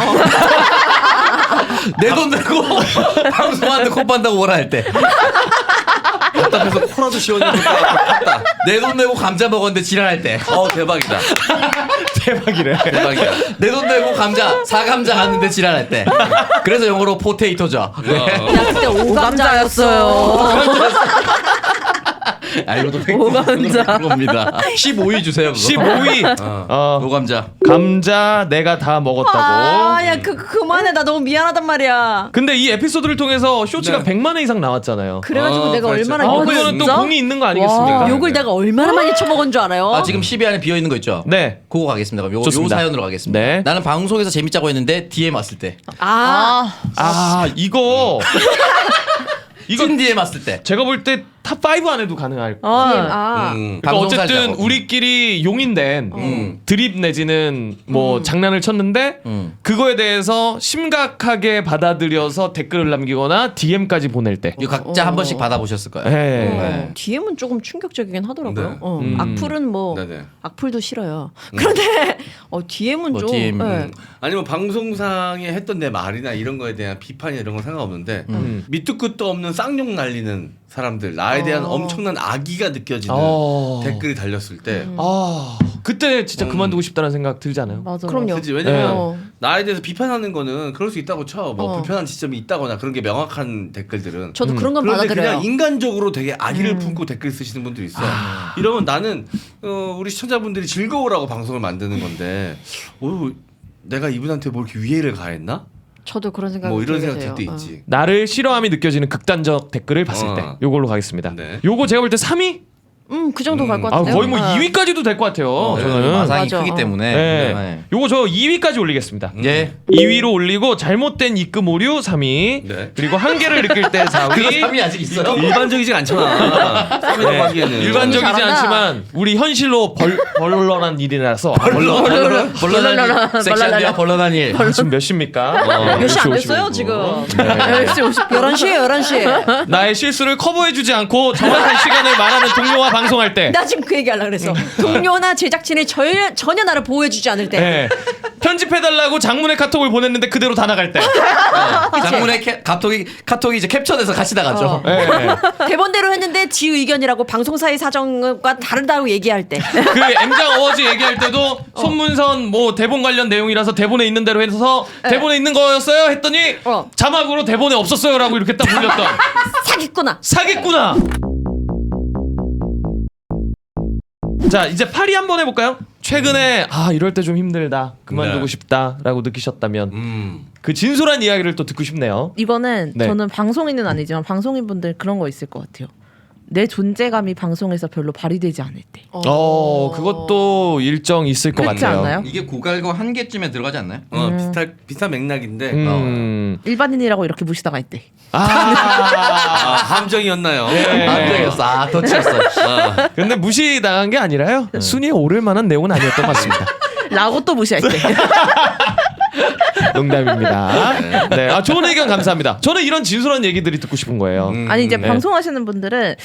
내 돈 내고 방송하는데 코 판다고 뭐라 할 때. 답답해서 코라도 시원해서 탔다. 내 돈 내고 감자 먹었는데 지랄할 때. 대박이다. 대박이래. 대박이야. 내 돈 내고 사감자 갔는데 지랄할 때. 그래서 영어로 포테이토죠. 나 그때 오감자였어요. 알고도 오감자. 겁니다. 15위 주세요. 그거. 15위. 오감자. 감자 내가 다 먹었다고. 야 그만해. 나 너무 미안하단 말이야. 근데 이 에피소드를 통해서 쇼츠가 네. 100만 회 이상 나왔잖아요. 그래가지고 내가 그렇죠. 얼마나 욕을 그거는 또 진짜? 공이 있는 거 아니겠습니까? 와. 욕을 내가 얼마나 많이 쳐먹은 줄 알아요? 아 지금 10위 안에 비어 있는 거 있죠? 네. 그거 가겠습니다. 그럼 요 좋습니다. 사연으로 가겠습니다. 네. 나는 방송에서 재밌자고 했는데 DM 왔을 때. 이거 찐 DM 왔을 때. 제가 볼 때 탑5 안에도 가능할. 아, 그러니까 어쨌든 우리끼리 용인된 드립 내지는 뭐 장난을 쳤는데 그거에 대해서 심각하게 받아들여서 댓글을 남기거나 DM까지 보낼 때. 이거 각자 한 번씩 받아보셨을 거예요. 네. DM은 조금 충격적이긴 하더라고요. 네. 악플은 뭐 네네. 악플도 싫어요. 그런데 DM은 뭐 좀 DM, 아니면 방송상에 했던 내 말이나 이런 거에 대한 비판이나 이런 건 상관없는데 밑도 끝도 없는 쌍욕 날리는 사람들, 나에 대한 엄청난 악의가 느껴지는 댓글이 달렸을 때 그때 진짜 그만두고 싶다는 생각 들잖아요. 맞아. 그럼요. 그치? 왜냐면 네. 나에 대해서 비판하는 거는 그럴 수 있다고 쳐. 뭐 불편한 지점이 있다거나 그런 게 명확한 댓글들은. 저도 그런 건 그런데 받아들여요. 그냥 인간적으로 되게 악의를 품고 댓글 쓰시는 분도 있어. 이러면 나는 우리 시청자분들이 즐거우라고 방송을 만드는 건데 내가 이분한테 뭐 이렇게 위해를 가했나? 저도 그런 생각이 뭐 이런 들게 생각 들 돼요. 때 있지. 나를 싫어함이 느껴지는 극단적 댓글을 봤을 때 요걸로 가겠습니다. 네. 요거 제가 볼 때 3위? 그 정도 갈 것 아, 같은데요. 거의 뭐 2위까지도 될 것 같아요. 저는. 마상이 맞아. 크기 때문에. 네. 네. 요거 저 2위까지 올리겠습니다. 예. 2위로 올리고 잘못된 입금 오류 3위. 네. 그리고 한계를 느낄 때 4위. 3위 아직 있어요? 일반적이지 않잖아. 3위라고 하기에는. 네. 일반적이지 잘한다. 않지만 우리 현실로 벌렁한 일이라서 벌러난 섹시한데요, 벌러난 일. 지금 몇 시입니까? 몇 시 안 10시 됐어요 55분. 지금. 10시 50분. 11시에 11시. 나의 실수를 커버해주지 않고 정확한 시간을 말하는 동료와 방송할 때 나 지금 그 얘기 하려고 그랬어. 동료나 제작진이 전혀 나를 보호해주지 않을 때. 네. 편집해달라고 장문의 카톡을 보냈는데 그대로 다 나갈 때 장문의 카톡이 이제 캡처돼서 같이 나갔죠. 네. 대본대로 했는데 지 의견이라고 방송사의 사정과 다르다고 얘기할 때. 그 M장 어워즈 얘기할 때도 손문선 뭐 대본 관련 내용이라서 대본에 있는 대로 해서 대본에 있는 거였어요 했더니 자막으로 대본에 없었어요라고 이렇게 딱 불렸던 사기꾼아. 사기꾼아. 자 이제 8위 한번 해볼까요? 최근에 이럴 때 좀 힘들다 그만두고 네. 싶다라고 느끼셨다면 그 진솔한 이야기를 또 듣고 싶네요. 이거는 네. 저는 방송인은 아니지만 방송인 분들 그런 거 있을 것 같아요. 내 존재감이 방송에서 별로 발휘되지 않을 때. 그것도 일정 있을 것 그렇지 같아요. 않나요? 이게 고갈과 한계쯤에 들어가지 않나요? 비슷한 맥락인데 일반인이라고 이렇게 무시당할 때. 함정이었나요? 안 되겠어. 더 치웠어. 근데 무시당한 게 아니라요. 순위에 오를 만한 내용은 아니었던 것 같습니다. 라고 또 무시할 때. 농담입니다. 네, 좋은 의견 감사합니다. 저는 이런 진솔한 얘기들이 듣고 싶은 거예요. 아니 이제 네. 방송하시는 분들은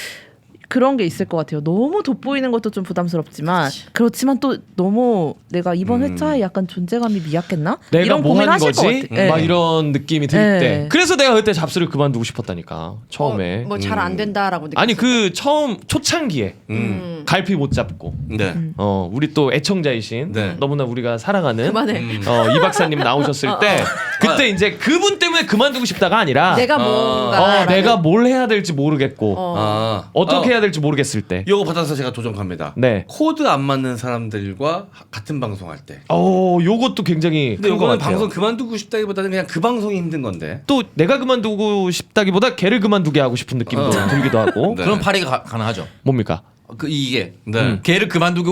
그런 게 있을 것 같아요. 너무 돋보이는 것도 좀 부담스럽지만 그렇지만 또 너무 내가 이번 회차에 약간 존재감이 미약했나? 내가 이런 뭐 한 고민하실 것 거지? 같아. 네. 막 이런 느낌이 들 네. 때. 그래서 내가 그때 잡스를 그만두고 싶었다니까. 처음에. 뭐 잘 안 된다라고 느꼈어요. 아니 그 처음 초창기에 갈피 못 잡고 네. 우리 또 애청자이신 네. 너무나 우리가 사랑하는 그만해. 이 박사님 나오셨을 때 그때 이제 그분 때문에 그만두고 싶다가 아니라 내가 뭔가 내가 뭘 해야 될지 모르겠고 어떻게 해야 될지 모르겠을 때. 이거 받아서 제가 도전 갑니다. 네. 코드 안 맞는 사람들과 같은 방송할 때. 요것도 굉장히 근데 큰 것 이거는 같아요. 방송 그만두고 싶다기보다는 그냥 그 방송이 힘든 건데. 또 내가 그만두고 싶다기보다 걔를 그만두게 하고 싶은 느낌도 들기도 하고. 네. 그런 파리가 가능하죠. 뭡니까? 이게 네. 걔를 그만두게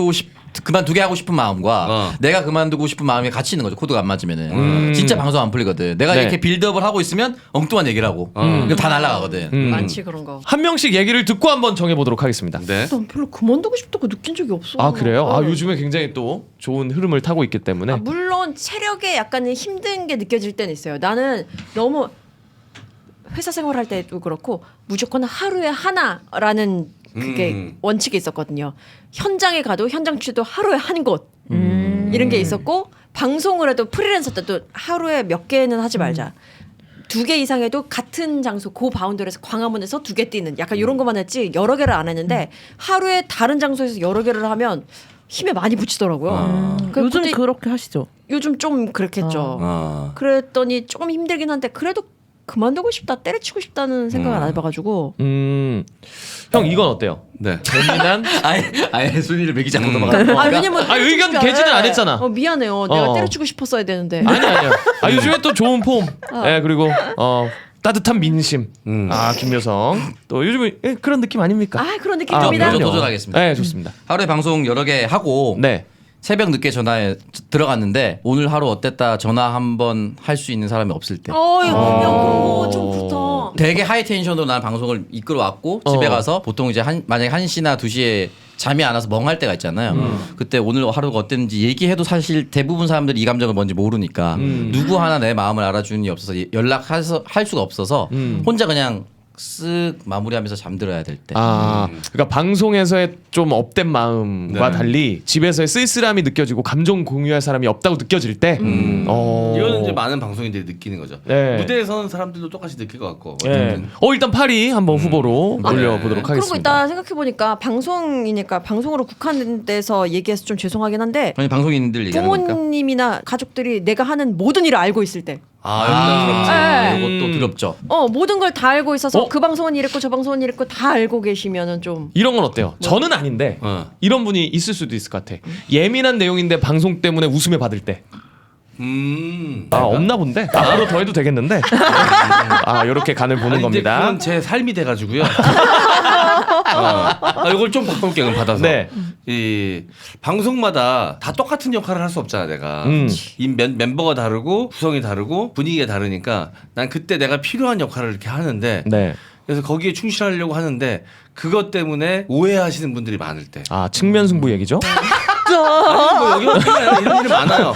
하고 싶은 마음과 내가 그만두고 싶은 마음이 같이 있는 거죠. 코드가 안 맞으면은 진짜 방송 안 풀리거든. 내가 네. 이렇게 빌드업을 하고 있으면 엉뚱한 얘기를 하고 그럼 다 날아가거든. 많지 그런 거. 한 명씩 얘기를 듣고 한번 정해보도록 하겠습니다. 네. 난 별로 그만두고 싶다고 느낀 적이 없어. 아 그래요? 요즘에 굉장히 또 좋은 흐름을 타고 있기 때문에 물론 체력에 약간 힘든 게 느껴질 때는 있어요. 나는 너무 회사 생활할 때도 그렇고 무조건 하루에 하나라는 그게 원칙이 있었거든요. 현장에 가도 현장 취도 하루에 한 곳 이런 게 있었고 방송을 해도 프리랜서 때도 하루에 몇 개는 하지 말자. 2개 이상 해도 같은 장소 고 바운더리에서 광화문에서 2개 뛰는 약간 이런 것만 했지 여러 개를 안 했는데 하루에 다른 장소에서 여러 개를 하면 힘에 많이 붙이더라고요. 요즘 그때 그렇게 하시죠? 요즘 좀 그렇겠죠. 그랬더니 조금 힘들긴 한데 그래도 그만두고 싶다 때려치고 싶다는 생각을 안 해봐가지고 형 이건 어때요? 네. 재미난 아예 순위를 매기지 않고 넘어가. 왜냐면 의견 때려치고 개진은 싶지 안 않아요. 했잖아. 미안해요. 내가 때려치고 싶었어야 되는데. 아니요. 요즘에 또 좋은 폼. 그리고 따뜻한 민심. 김여성. 또 요즘에 그런 느낌 아닙니까? 그런 느낌 듭니다. 그럼요. 도전하겠습니다. 네, 좋습니다. 하루에 방송 여러 개 하고 네. 새벽 늦게 전화에 들어갔는데 오늘 하루 어땠다 전화 한번 할 수 있는 사람이 없을 때. 어이 그냥 그런 거좀 좋다. 되게 하이 텐션으로 난 방송을 이끌어왔고 집에 가서 보통 이제 만약에 1시나 2시에 잠이 안 와서 멍할 때가 있잖아요. 그때 오늘 하루가 어땠는지 얘기해도 사실 대부분 사람들이 이 감정을 뭔지 모르니까 누구 하나 내 마음을 알아주는 이 없어서 연락해서 할 수가 없어서 혼자 그냥 쓱 마무리하면서 잠들어야 될 때. 그러니까 방송에서의 좀 업된 마음과 네. 달리 집에서의 쓸쓸함이 느껴지고 감정 공유할 사람이 없다고 느껴질 때. 이거는 이제 많은 방송인들이 느끼는 거죠. 네. 무대에 서는 사람들도 똑같이 느낄 것 같고. 예. 일단 8위 한번 후보로 올려보도록 그러고 하겠습니다. 있다 생각해보니까 방송이니까 방송으로 국한돼서 얘기해서 좀 죄송하긴 한데 아니 방송인들 얘기하는 거니까. 부모님이나 가족들이 내가 하는 모든 일을 알고 있을 때 아, 이것도 두렵죠. 모든 걸 다 알고 있어서 그 방송은 이랬고 저 방송은 이랬고 다 알고 계시면은 좀 이런 건 어때요? 저는 아닌데 이런 분이 있을 수도 있을 것 같아. 예민한 내용인데 방송 때문에 웃음을 받을 때. 없나 본데? 앞으로 더 해도 되겠는데? 이렇게 간을 보는 아니, 이제 겁니다. 그건 제 삶이 돼가지고요. 이걸 좀 바꿀게요. 받아서. 네. 이 방송마다 다 똑같은 역할을 할 수 없잖아, 내가. 이 멤버가 다르고 구성이 다르고 분위기가 다르니까 난 그때 내가 필요한 역할을 이렇게 하는데. 네. 그래서 거기에 충실하려고 하는데 그것 때문에 오해하시는 분들이 많을 때. 측면 승부 얘기죠? 아니, 뭐 여기 이런 일이 많아요.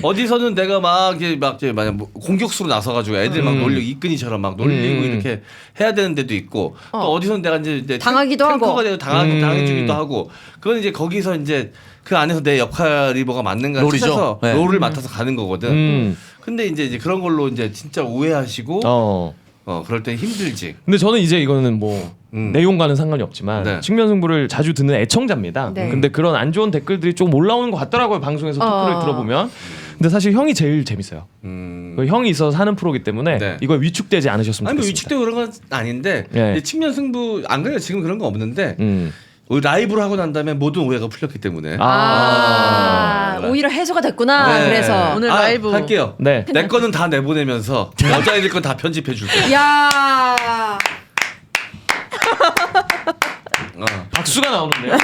어디서는 내가 막 이제 만약 뭐 공격수로 나서가지고 애들 막 놀리고 이끈이처럼 막 놀리고 이렇게 해야 되는 데도 있고 또 어디서는 내가 이제 당하기도 탱커가 하고. 되고 당해주기도 하고 그건 이제 거기서 이제 그 안에서 내 역할이 뭐가 맞는가 롤이죠. 찾아서 네. 롤을 맡아서 가는 거거든. 근데 이제 그런 걸로 이제 진짜 오해하시고 그럴 때 힘들지. 근데 저는 이제 이거는 뭐 내용과는 상관이 없지만 네. 측면 승부를 자주 듣는 애청자입니다. 네. 근데 그런 안 좋은 댓글들이 좀 올라오는 것 같더라고요. 방송에서 토크를 들어보면. 근데 사실 형이 제일 재밌어요. 형이 있어서 하는 프로기 때문에 네. 이거에 위축되지 않으셨으면 아니 뭐 좋겠습니다. 위축되고 그런 건 아닌데 네. 측면 승부 안 그래요. 지금 그런 거 없는데 라이브로 하고 난 다음에 모든 오해가 풀렸기 때문에 오히려 해소가 됐구나. 네. 그래서 오늘 라이브 할게요. 네. 내 거는 다 내보내면서 여자애들 건 다 편집해 줄게. 야 박수가 나오는데요.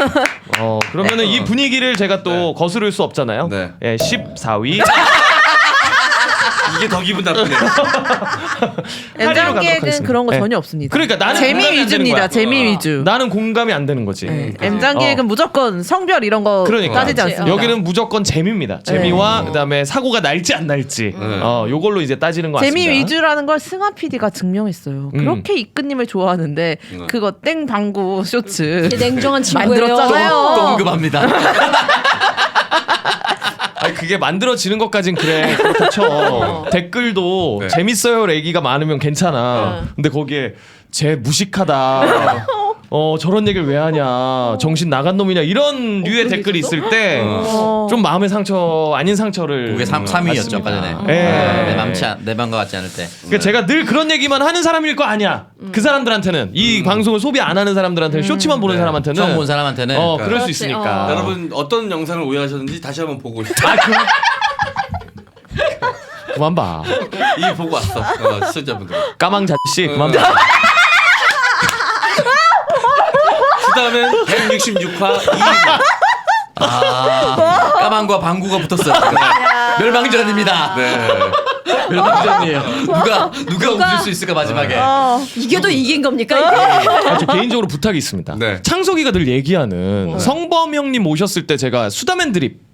그러면은 이 분위기를 제가 또 거스를 수 없잖아요. 네. 14위. 이게 더 기분 나쁘네. 엔장 가도록 기획은 하겠습니다. 그런 거 네. 전혀 없습니다. 그러니까 나는 재미 공감이 안 되는 위주입니다. 거야. 재미 위주. 나는 공감이 안 되는 거지. 엔장 기획은 무조건 성별 이런 거 그러니까 따지지 않습니다. 여기는 무조건 재미입니다. 재미와 그다음에 사고가 날지 안 날지. 요걸로 이제 따지는 거 같습니다. 재미 위주라는 걸 승아 PD가 증명했어요. 그렇게 이끈님을 좋아하는데 그거 땡 방구 쇼츠 냉정한 친구예요. 만들었잖아요. 또 언급합니다. 아니 그게 만들어지는 것까진 그래 그렇다 쳐. 댓글도 네. 재밌어요 얘기가 많으면 괜찮아. 근데 거기에 쟤 무식하다. 저런 얘기를 왜 하냐. 정신 나간 놈이냐 이런 류의 댓글이 있을 때 좀 마음의 상처 아닌 상처를 그게 3위였죠 아까 전에. 예. 내 맘과 같지 않을 때. 그러니까 제가 늘 그런 얘기만 하는 사람일 거 아니야. 그 사람들한테는 이 방송을 소비 안 하는 사람들한테는 쇼츠만 보는 네. 사람한테는 처음 본 사람한테는 그럴 수 그렇지. 있으니까. 여러분 어떤 영상을 오해하셨는지 다시 한번 보고 싶어요. 그만 봐. 이 보고 왔어. 시청자분들. 까망 자씨 그만 봐. 그다음엔 166화 2위. 까만과 방구가 붙었어요. 멸망전입니다. 네. 멸망전이에요. 누가 웃을 수 있을까 마지막에. 이겨도 이긴 겁니까 이게? 저 개인적으로 부탁이 있습니다. 네. 창석이가 늘 얘기하는 성범 형님 오셨을 때 제가 수다맨 드립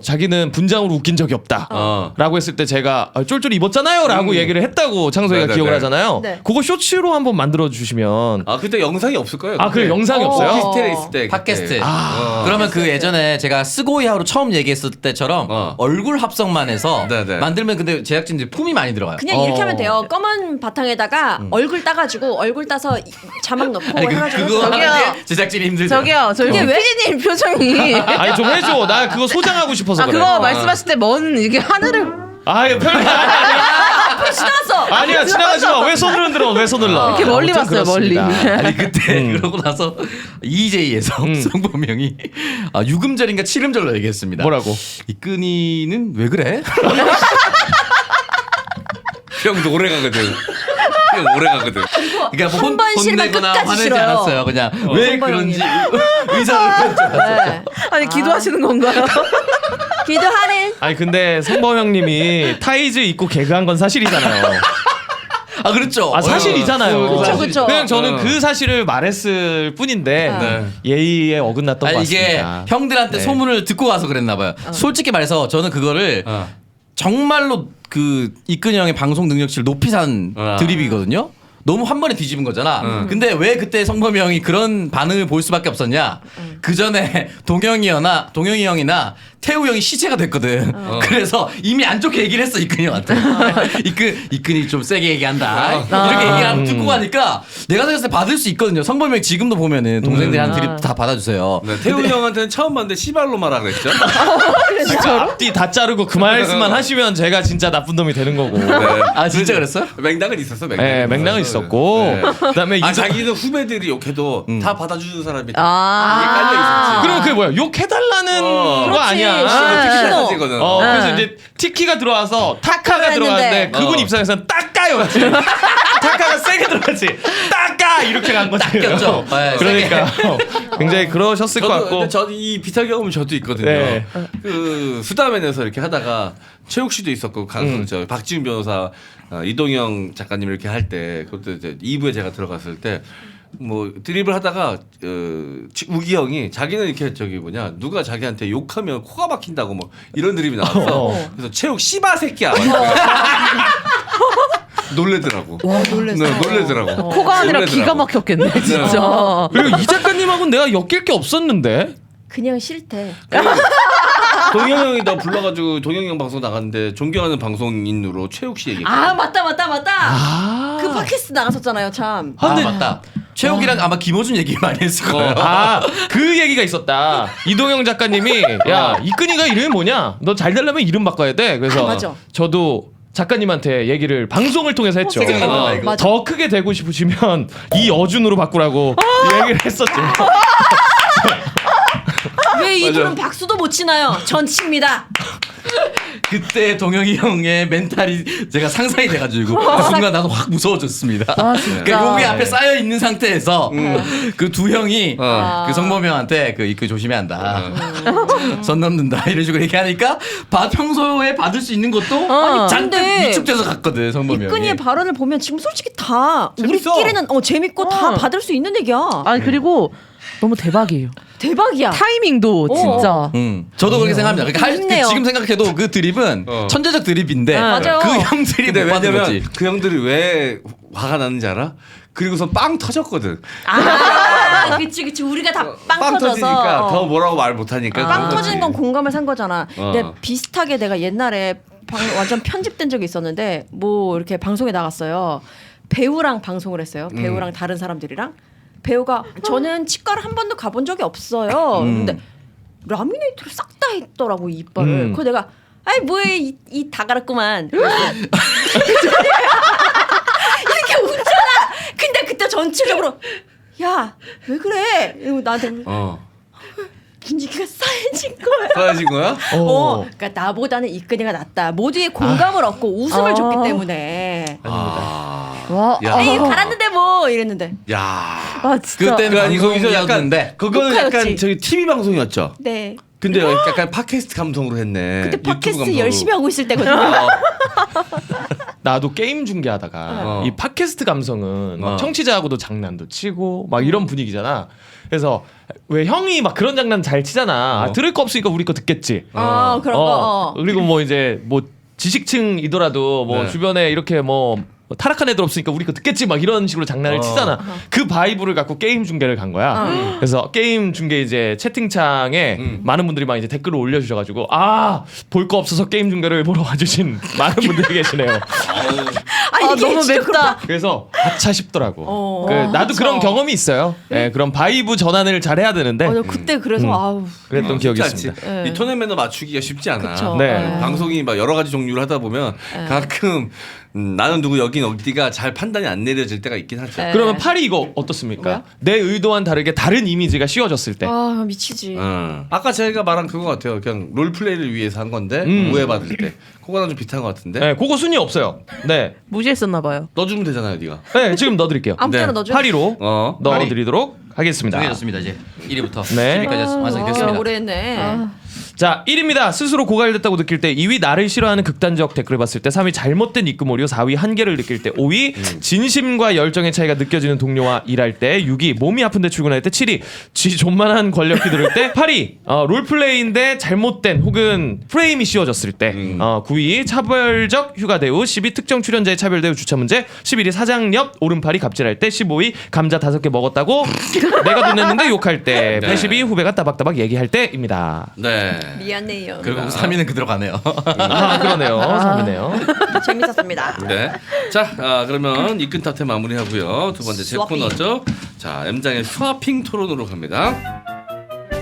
자기는 분장으로 웃긴 적이 없다 라고 했을 때 제가 쫄쫄이 입었잖아요 라고 얘기를 했다고 창석이가 네네네. 기억을 하잖아요. 네. 그거 쇼츠로 한번 만들어 주시면 그때 영상이 없을 거예요. 그래 영상이 없어요? 오피스텔에 있을 때 팟캐스트. 그때. 그러면 그 예전에 제가 스고이하우로 처음 얘기했을 때처럼 얼굴 합성만 해서 네네. 만들면 근데 제작진들이 품이 많이 들어가요. 그냥 이렇게 하면 돼요. 검은 바탕에다가 얼굴 따가지고 얼굴 따서 자막 넣고 아니 해가지고 그거 저기요. 하는데 제작진이 힘들죠. 저기요, 저희 PD님 표정이 아니 좀 해줘. 나 그거 소장하고 싶어서 그래. 그거 말씀하실 때 먼 이게 하늘을 아유 편이 아니야. 지나갔어. 아니야 지나가지 마. 왜 손을 흔들어? 왜 손을 넣어? 이렇게 멀리 아무튼 봤어요, 멀리. 그렇습니다. 아니 그때 그러고 나서 EJ에서 성범형이 유금절인가 7음절로 얘기했습니다. 뭐라고? 이끈이는 왜 그래? 형 노래 가거든. 이거 오래 가거든. 그러니까 한번 싫으면 혼내거나 끝까지 화내지 싫어요. 않았어요. 그냥 왜 성범형님. 그런지 의사를 네. 아니 기도하시는 건가요? 기도하는. 아니 근데 성범형님이 타이즈 입고 개그한 건 사실이잖아요. 아 그렇죠. 아 사실이잖아요. 그쵸, 그쵸. 그냥 저는 어. 그 사실을 말했을 뿐인데 네. 예의에 어긋났던 것 아니 이게 같습니다. 형들한테 네. 소문을 듣고 가서 그랬나 봐요. 솔직히 말해서 저는 그거를 정말로 그 이근희 형의 방송 능력치를 높이 산 드립이거든요. 너무 한 번에 뒤집은 거잖아. 근데 왜 그때 성범이 형이 그런 반응을 보일 수밖에 없었냐? 그 전에 동영이 형이나 태우 형이 시체가 됐거든. 그래서 이미 안 좋게 얘기를 했어 이근희 형한테. 이근희 좀 세게 얘기한다. 이렇게 얘기를 듣고 가니까 내가 생각했을 때 받을 수 있거든요. 성범이 형 지금도 보면은 동생들이 하는 드립 다 받아주세요. 네, 태우 형한테는 처음 봤는데 시발로 말하 그랬죠. 진짜 앞뒤 다 자르고 그 말씀만 하시면 제가 진짜 나쁜 놈이 되는 거고. 아 진짜 그랬어요? 맥락은 있었어. 네, 맥락은 있었고 그다음에 아 이제 자기는 후배들이 욕해도 다 받아주는 사람이 이게 아. 깔려 있었지. 그러면 그게 뭐야? 욕해달라는 거 그렇지. 아니야? 신호. 사지거든. 그래서 네. 이제 티키가 들어와서 타카가 했는데. 들어갔는데 그분 입장에서는 따까였지. 타카가 세게 들어갔지. 따까 이렇게 간 거지. 닦였죠. 네, 그러니까 굉장히 그러셨을 것 같고. 근데 저도 이 비슷한 경험은 저도 있거든요. 네. 그 수다맨에서 이렇게 하다가 최욱 씨도 있었고 저 박지훈 변호사 이동영 작가님 이렇게 할 때 그것도 이제 2부에 제가 들어갔을 때 뭐 드립을 하다가 우기 형이 자기는 이렇게 저기 뭐냐 누가 자기한테 욕하면 코가 막힌다고 뭐 이런 드립이 나왔어. 그래서 최욱 씨바 새끼야. 놀래더라고. 놀랬어. 네, 놀래더라고. 코가 아니라 놀래더라고. 기가 막혔겠네 진짜. 그리고 이 작가님하고는 내가 엮일 게 없었는데. 그냥 싫대. 동영 형이 나 불러가지고 동영 형 방송 나갔는데 존경하는 방송인으로 최욱 씨 얘기. 아 맞다. 그 팟캐스트 나갔었잖아요 참. 아 맞다. 최욱이랑 아마 김호준 얘기 많이 했을 거예요. 그 얘기가 있었다. 이동영 작가님이 야 이끈이가 이름이 뭐냐? 너 잘 되려면 이름 바꿔야 돼. 그래서 맞아. 저도 작가님한테 얘기를 방송을 통해서 했죠. 생각난다, 이거. 맞아. 더 크게 되고 싶으시면 이 어준으로 바꾸라고 얘기를 했었죠. 왜 이분은 박수도 못 치나요? 전 칩니다. 그때 동영이 형의 멘탈이 제가 상상이 돼가지고 그 순간 나도 확 무서워졌습니다. 아, 진짜. 그러니까 여기 앞에 쌓여 있는 상태에서 그 두 형이 그 성범이 형한테 그 조심해야 한다. 선 넘는다 이런 식으로 얘기하니까 평소에 받을 수 있는 것도 잔뜩 근데 위축돼서 갔거든 성범이 형이. 이끈이의 발언을 보면 지금 솔직히 다 재밌어. 우리끼리는 재밌고 다 받을 수 있는 얘기야. 아니 그리고 너무 대박이에요. 대박이야. 타이밍도 진짜. 저도 그렇게 생각합니다. 그러니까 재밌네요. 지금 생각해도 그 드립은 천재적 드립인데 맞아요. 그 형들이 근데 못 받은 왜냐면 거지. 그 형들이 왜 화가 나는지 알아? 그리고서 빵 터졌거든. 그치 우리가 다 빵 빵 터져서 터지니까 더 뭐라고 말 못하니까. 빵 터진 건 공감을 산 거잖아. 어. 근데 비슷하게 내가 옛날에 완전 편집된 적이 있었는데 뭐 이렇게 방송에 나갔어요. 배우랑 방송을 했어요. 배우랑 다른 사람들이랑. 배우가 저는 치과를 한 번도 가본 적이 없어요. 근데 라미네이트를 싹 다 했더라고 이빨을. 그래서 내가 아이 뭐해 이 다가랐구만. 이렇게 웃잖아. 근데 그때 전체적으로 야 왜 그래? 이러고 나한테 분위기가 싸해진 거야. 싸해진 거야? 그러니까 나보다는 이끈이가 낫다. 모두의 공감을 얻고 웃음을 줬기 때문에. 와. 야. 에이 갈았는데 뭐 이랬는데. 야. 아 진짜. 그때는 거기서 방송이었는데 그거는 녹화였지. 약간 저기 TV 방송이었죠. 네. 근데 약간 팟캐스트 감성으로 했네. 그때 유튜브 팟캐스트 감성으로. 열심히 하고 있을 때거든요. 나도 게임 중계하다가 이 팟캐스트 감성은 막 청취자하고도 장난도 치고 막 이런 분위기잖아. 그래서 왜 형이 막 그런 장난 잘 치잖아. 들을 거 없으니까 우리 거 듣겠지. 그런 거. 그리고 뭐 이제 뭐 지식층이더라도 뭐 네. 주변에 이렇게 뭐 타락한 애들 없으니까 우리 거 듣겠지 막 이런 식으로 장난을 치잖아. 그 바이브를 갖고 게임 중계를 간 거야. 그래서 게임 중계 이제 채팅창에 많은 분들이 막 이제 댓글을 올려주셔가지고 볼 거 없어서 게임 중계를 보러 와주신 많은 분들이 계시네요. 아, 이게 너무 진짜 맵다. 그래서 아차 싶더라고. 나도 그쵸. 그런 경험이 있어요. 네, 그런 바이브 전환을 잘 해야 되는데 그때 그래서 아우. 그랬던 기억이 쉽지 않지. 있습니다. 이 톤앤 매너 맞추기가 쉽지 않아. 그쵸. 네. 방송이 막 여러 가지 종류를 하다 보면 가끔 나는 누구 여긴 어디가 잘 판단이 안 내려질 때가 있긴 하죠. 네. 그러면 8위 이거 어떻습니까? 뭐야? 내 의도와는 다르게 다른 이미지가 씌워졌을 때. 아 미치지. 아까 제가 말한 그거 같아요. 그냥 롤플레이를 위해서 한 건데 오해받을 때 그거랑 좀 비슷한 것 같은데. 네, 그거 순위 없어요. 네. 무시했었나 봐요. 넣어주면 되잖아요, 네가. 네, 지금 넣어드릴게요. 아무 때나 네. 넣어줘. 8위로 팔위. 넣어드리도록 하겠습니다. 정해졌습니다. 이제 1위부터 네. 10위까지 완성이 됐습니다. 오래 했네. 자, 1위입니다. 스스로 고갈됐다고 느낄 때 2위 나를 싫어하는 극단적 댓글을 봤을 때 3위 잘못된 입금 오류 4위 한계를 느낄 때 5위 진심과 열정의 차이가 느껴지는 동료와 일할 때 6위 몸이 아픈데 출근할 때 7위 쥐 존만한 권력기 들을 때 8위 롤플레이인데 잘못된 혹은 프레임이 씌워졌을 때 9위 차별적 휴가 대우 10위 특정 출연자의 차별 대우 주차 문제 11위 사장 옆 오른팔이 갑질할 때 15위 감자 5개 먹었다고 내가 돈 냈는데 욕할 때 네. 80위 후배가 따박따박 얘기할 때입니다. 네. 미안해요. 그리고 3위는 그대로 가네요. 아 그러네요. 3위네요. 재밌었습니다. 네. 자, 그러면 이끈 탑텐 마무리하고요. 두 번째 제 스와핑. 코너죠. 자, M장의 스와핑 토론으로 갑니다.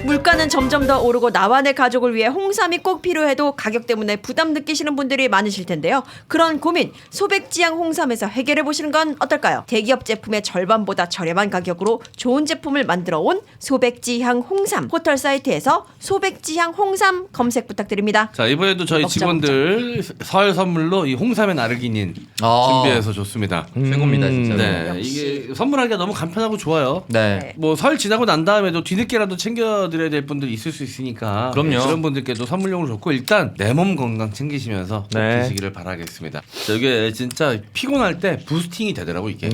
물가는 점점 더 오르고 나와 내 가족을 위해 홍삼이 꼭 필요해도 가격 때문에 부담 느끼시는 분들이 많으실 텐데요. 그런 고민 소백지향 홍삼에서 해결해 보시는 건 어떨까요? 대기업 제품의 절반보다 저렴한 가격으로 좋은 제품을 만들어 온 소백지향 홍삼 포털 사이트에서 소백지향 홍삼 검색 부탁드립니다. 자, 이번에도 저희 먹자, 직원들 설 선물로 이 홍삼의 나르기닌 준비해서 줬습니다. 최고입니다 진짜. 네, 이게 선물하기가 너무 간편하고 좋아요. 네. 뭐 설 지나고 난 다음에도 뒤늦게라도 챙겨드려야 될 분들이 있을 수 있으니까 그럼요. 그런 분들께도 선물용으로 좋고 일단 내 몸 건강 챙기시면서 꼭 네. 드시기를 바라겠습니다. 자, 이게 진짜 피곤할 때 부스팅이 되더라고 이게.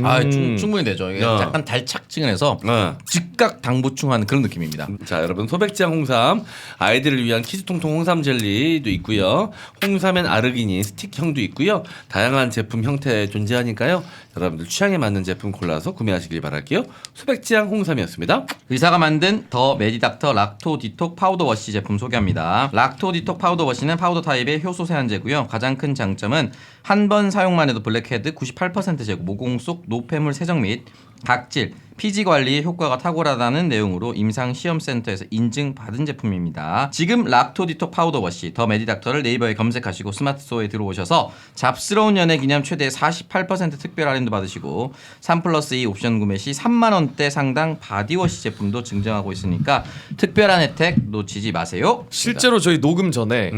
충분히 되죠. 이게 어. 약간 달착지근해서 네. 즉각 당 보충하는 그런 느낌입니다. 자, 여러분 소백지향 홍삼 아이들을 위한 키즈통통 홍삼 젤리도 있고요. 홍삼엔 아르기닌 스틱형도 있고요. 다양한 제품 형태 존재하니까요. 여러분들 취향에 맞는 제품 골라서 구매하시길 바랄게요. 소백지향 홍삼이었습니다. 의사가 만든 더 메디닥터 락토 디톡 파우더 워시 제품 소개합니다. 락토 디톡 파우더 워시는 파우더 타입의 효소 세안제고요. 가장 큰 장점은 한 번 사용만 해도 블랙헤드 98% 제거, 모공 속 노폐물 세정 및 각질, 피지 관리에 효과가 탁월하다는 내용으로 임상시험센터에서 인증받은 제품입니다. 지금 락토디톡 파우더 워시 더 메디닥터를 네이버에 검색하시고 스마트 스토어에 들어오셔서 잡스러운 연애 기념 최대 48% 특별 할인도 받으시고 3+2 옵션 구매 시 3만 원대 상당 바디워시 제품도 증정하고 있으니까 특별한 혜택 놓치지 마세요. 실제로 저희 녹음 전에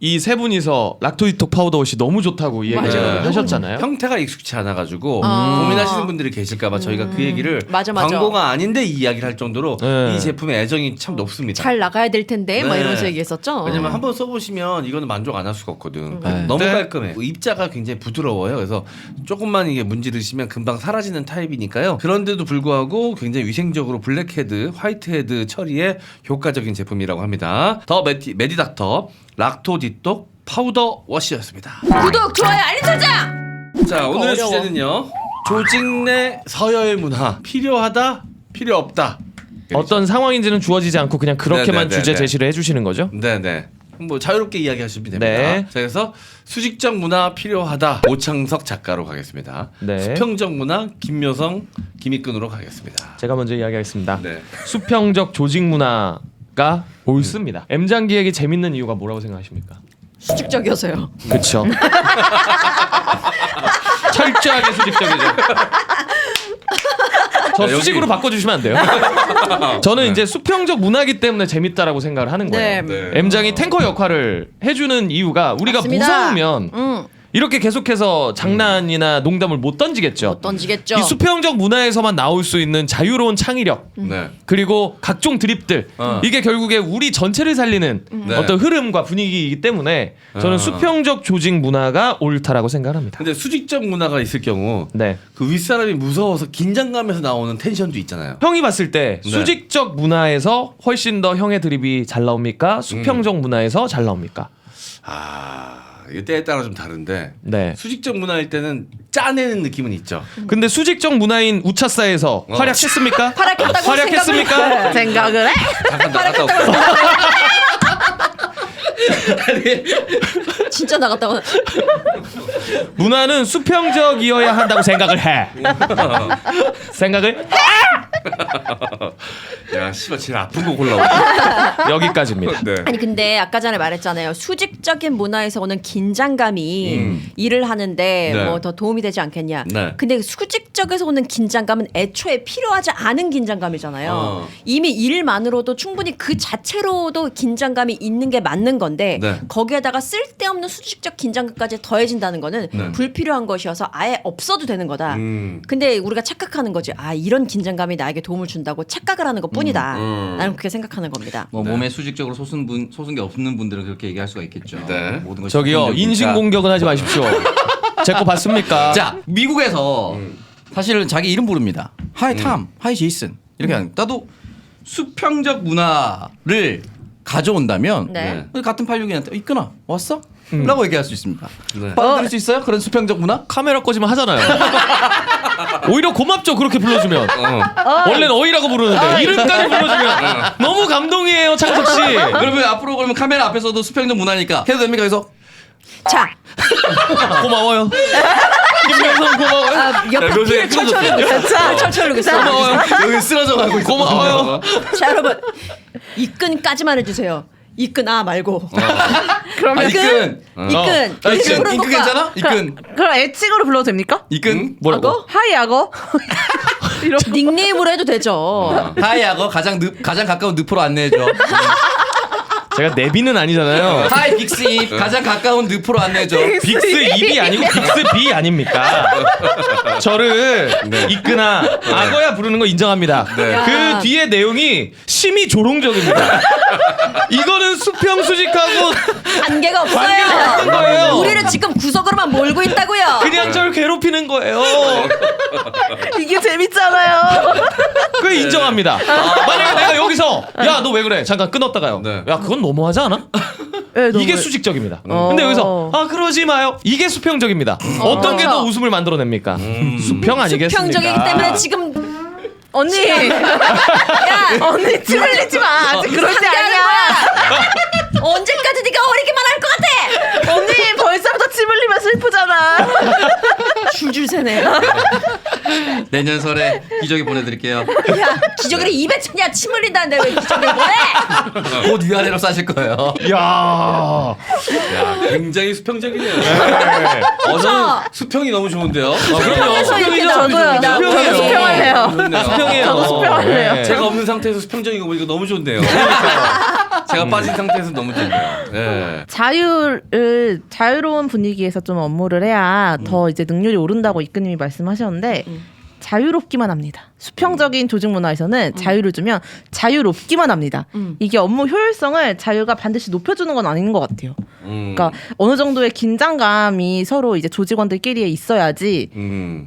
이 세 분이서 락토디톡 파우더 옷이 너무 좋다고 이 얘기를 맞아요. 하셨잖아요. 형태가 익숙치 않아가지고 고민하시는 분들이 계실까봐 저희가 그 얘기를 맞아. 광고가 아닌데 이 이야기를 할 정도로 네. 이 제품의 애정이 참 높습니다. 잘 나가야 될 텐데 막 네. 이러면서 얘기했었죠. 왜냐면 한번 써보시면 이거는 만족 안 할 수가 없거든. 네. 너무 네. 깔끔해. 입자가 굉장히 부드러워요. 그래서 조금만 이게 문지르시면 금방 사라지는 타입이니까요. 그런데도 불구하고 굉장히 위생적으로 블랙헤드, 화이트헤드 처리에 효과적인 제품이라고 합니다. 더 메디닥터 락토디톡 파우더 워시였습니다. 구독, 좋아요, 알림 설정. 자, 오늘의 어려워. 주제는요. 조직 내 서열 문화 필요하다, 필요 없다. 어떤 상황인지는 주어지지 않고 그냥 그렇게만 네네네네. 주제 제시를 해주시는 거죠. 네네. 뭐 자유롭게 이야기하시면 됩니다. 네. 자, 그래서 수직적 문화 필요하다. 오창석 작가로 가겠습니다. 네. 수평적 문화 김묘성 김익근으로 가겠습니다. 제가 먼저 이야기하겠습니다. 네. 수평적 조직 문화가 옳습니다. M장 기획이 재밌는 이유가 뭐라고 생각하십니까? 수직적이어서요. 그렇죠. 철저하게 수직적이죠. 저 여기- 수직으로 바꿔주시면 안 돼요? 저는 이제 수평적 문화기 때문에 재밌다라고 생각을 하는 거예요. 네. M장이 탱커 역할을 해주는 이유가 우리가 맞습니다. 무서우면 이렇게 계속해서 장난이나 농담을 못 던지겠죠. 던지겠죠. 이 수평적 문화에서만 나올 수 있는 자유로운 창의력 네. 그리고 각종 드립들 이게 결국에 우리 전체를 살리는 네. 어떤 흐름과 분위기이기 때문에 저는 수평적 조직 문화가 옳다라고 생각합니다. 근데 수직적 문화가 있을 경우 네. 그 윗사람이 무서워서 긴장감에서 나오는 텐션도 있잖아요. 형이 봤을 때 네. 수직적 문화에서 훨씬 더 형의 드립이 잘 나옵니까? 수평적 문화에서 잘 나옵니까? 이게 때에 따라 좀 다른데 네. 수직적 문화일 때는 짜내는 느낌은 있죠. 근데 수직적 문화인 우차사에서 활약했습니까? 활약했다고 활약했습니까? 생각을 해? 잠깐 나갔다 올게요. 진짜 나갔다고. 문화는 수평적이어야 한다고 생각을 해. 생각을 해? 야, 씨발 제일 아픈 거 골라오네. 여기까지입니다. 네. 아니 근데 아까 전에 말했잖아요. 수직적인 문화에서 오는 긴장감이 일을 하는데 네. 뭐 더 도움이 되지 않겠냐. 네. 근데 수직적에서 오는 긴장감은 애초에 필요하지 않은 긴장감이잖아요. 이미 일만으로도 충분히 그 자체로도 긴장감이 있는 게 맞는 건데 네. 거기에다가 쓸데없는 수직적 긴장감까지 더해진다는 거는 네. 불필요한 것이어서 아예 없어도 되는 거다. 근데 우리가 착각하는 거지. 아 이런 긴장감이 나에게 도움을 준다고 착각을 하는 것뿐이다. 나는 그렇게 생각하는 겁니다. 뭐 몸에 수직적으로 솟은 게 없는 분들은 그렇게 얘기할 수가 있겠죠. 네. 모든 것이 저기요 수평적이니까. 인신 공격은 하지 마십시오. 제 거 봤습니까? 자 미국에서 사실은 자기 이름 부릅니다. 하이 탐, 하이 제이슨 이렇게 하는. 나도 수평적 문화를 가져온다면 네. 같은 86인한테 이끄나 왔어? 라고 얘기할 수 있습니다. 네. 받아들일 수 있어요? 그런 수평적 문화? 카메라 꺼지면 하잖아요. 오히려 고맙죠 그렇게 불러주면. 원래는 어이라고 부르는데 이름까지 불러주면 너무 감동이에요 창석 씨. 그러면 앞으로 그러면 카메라 앞에서도 수평적 문화니까 해도 됩니까? 그래서 자, 고마워요. 김명선 고마워요. 옆에 요새 피를 철철 흘리고 있어. 철철 흘리고 있어. 고마워요. 여기 쓰러져 가고 있어. 고마워요. 자 여러분 이끈까지만 해주세요. 이끈 말고. 그러면 이끈. 이끈. 이끈 괜찮아? 이끈. 그럼 애칭으로 불러도 됩니까? 이끈. 뭐라고? 하이 악어. 이런 닉네임으로 해도 되죠. 하이 악어 가장 가까운 늪으로 안내해 줘. 제가 내비는 아니잖아요. 하이 빅스 입 가장 가까운 늪으로 안내해 줘. 빅스 입이 아니고 빅스 비 아닙니까? 저를 이끄나 악어야 부르는 거 인정합니다. 그 뒤에 내용이 심히 조롱적입니다. 이거는 수평 수직하고 관계가 관계가 없는 없어요. 거예요. 우리를 지금 구석으로만 몰고 있다고요. 그냥 절 괴롭히는 거예요. 이게 재밌잖아요. 그게 인정합니다. 만약에 내가 여기서 야 너 왜 그래? 잠깐 끊었다가요. 네. 야 그건 너무하지 않아? 네, 너무- 이게 수직적입니다. 근데 여기서 아 그러지 마요. 이게 수평적입니다. 어떤 게 더 웃음을 만들어냅니까? 수평 아니겠습니까? 수평적이기 때문에 지금 언니. 야 언니 침 흘리지 마. 아직 그럴 때 아니야. 언제까지 네가 어리기만 할 것 같아? 언니 벌써부터 침 흘리면 슬프잖아. 줄줄 새네. 내년 설에 기저귀 보내드릴게요. 야 기저귀를 입에 쳤냐? 침 흘린다는데 왜 기저귀를 보내? 곧 위아래로 싸실 거예요. 야. 야, 굉장히 수평적이네요. 네. 저는 수평이 너무 좋은데요. 수평에서 이렇게 수평이죠. 나오고요. 수평이에요. 저도 수평할래요. 좋네요. 수평이에요. 저도 수평할래요. 네. 제가 없는 상태에서 수평적인 거 보니까 너무 좋네요. 제가 빠진 상태에서 너무 좋네요. 네. 자유로운 분위기에서 좀 업무를 해야 더 이제 능률이 오른다고 이끄님이 말씀하셨는데 자유롭기만 합니다. 수평적인 조직 문화에서는 자유를 주면 자유롭기만 합니다. 이게 업무 효율성을 자유가 반드시 높여주는 건 아닌 것 같아요. 그러니까 어느 정도의 긴장감이 서로 이제 조직원들끼리에 있어야지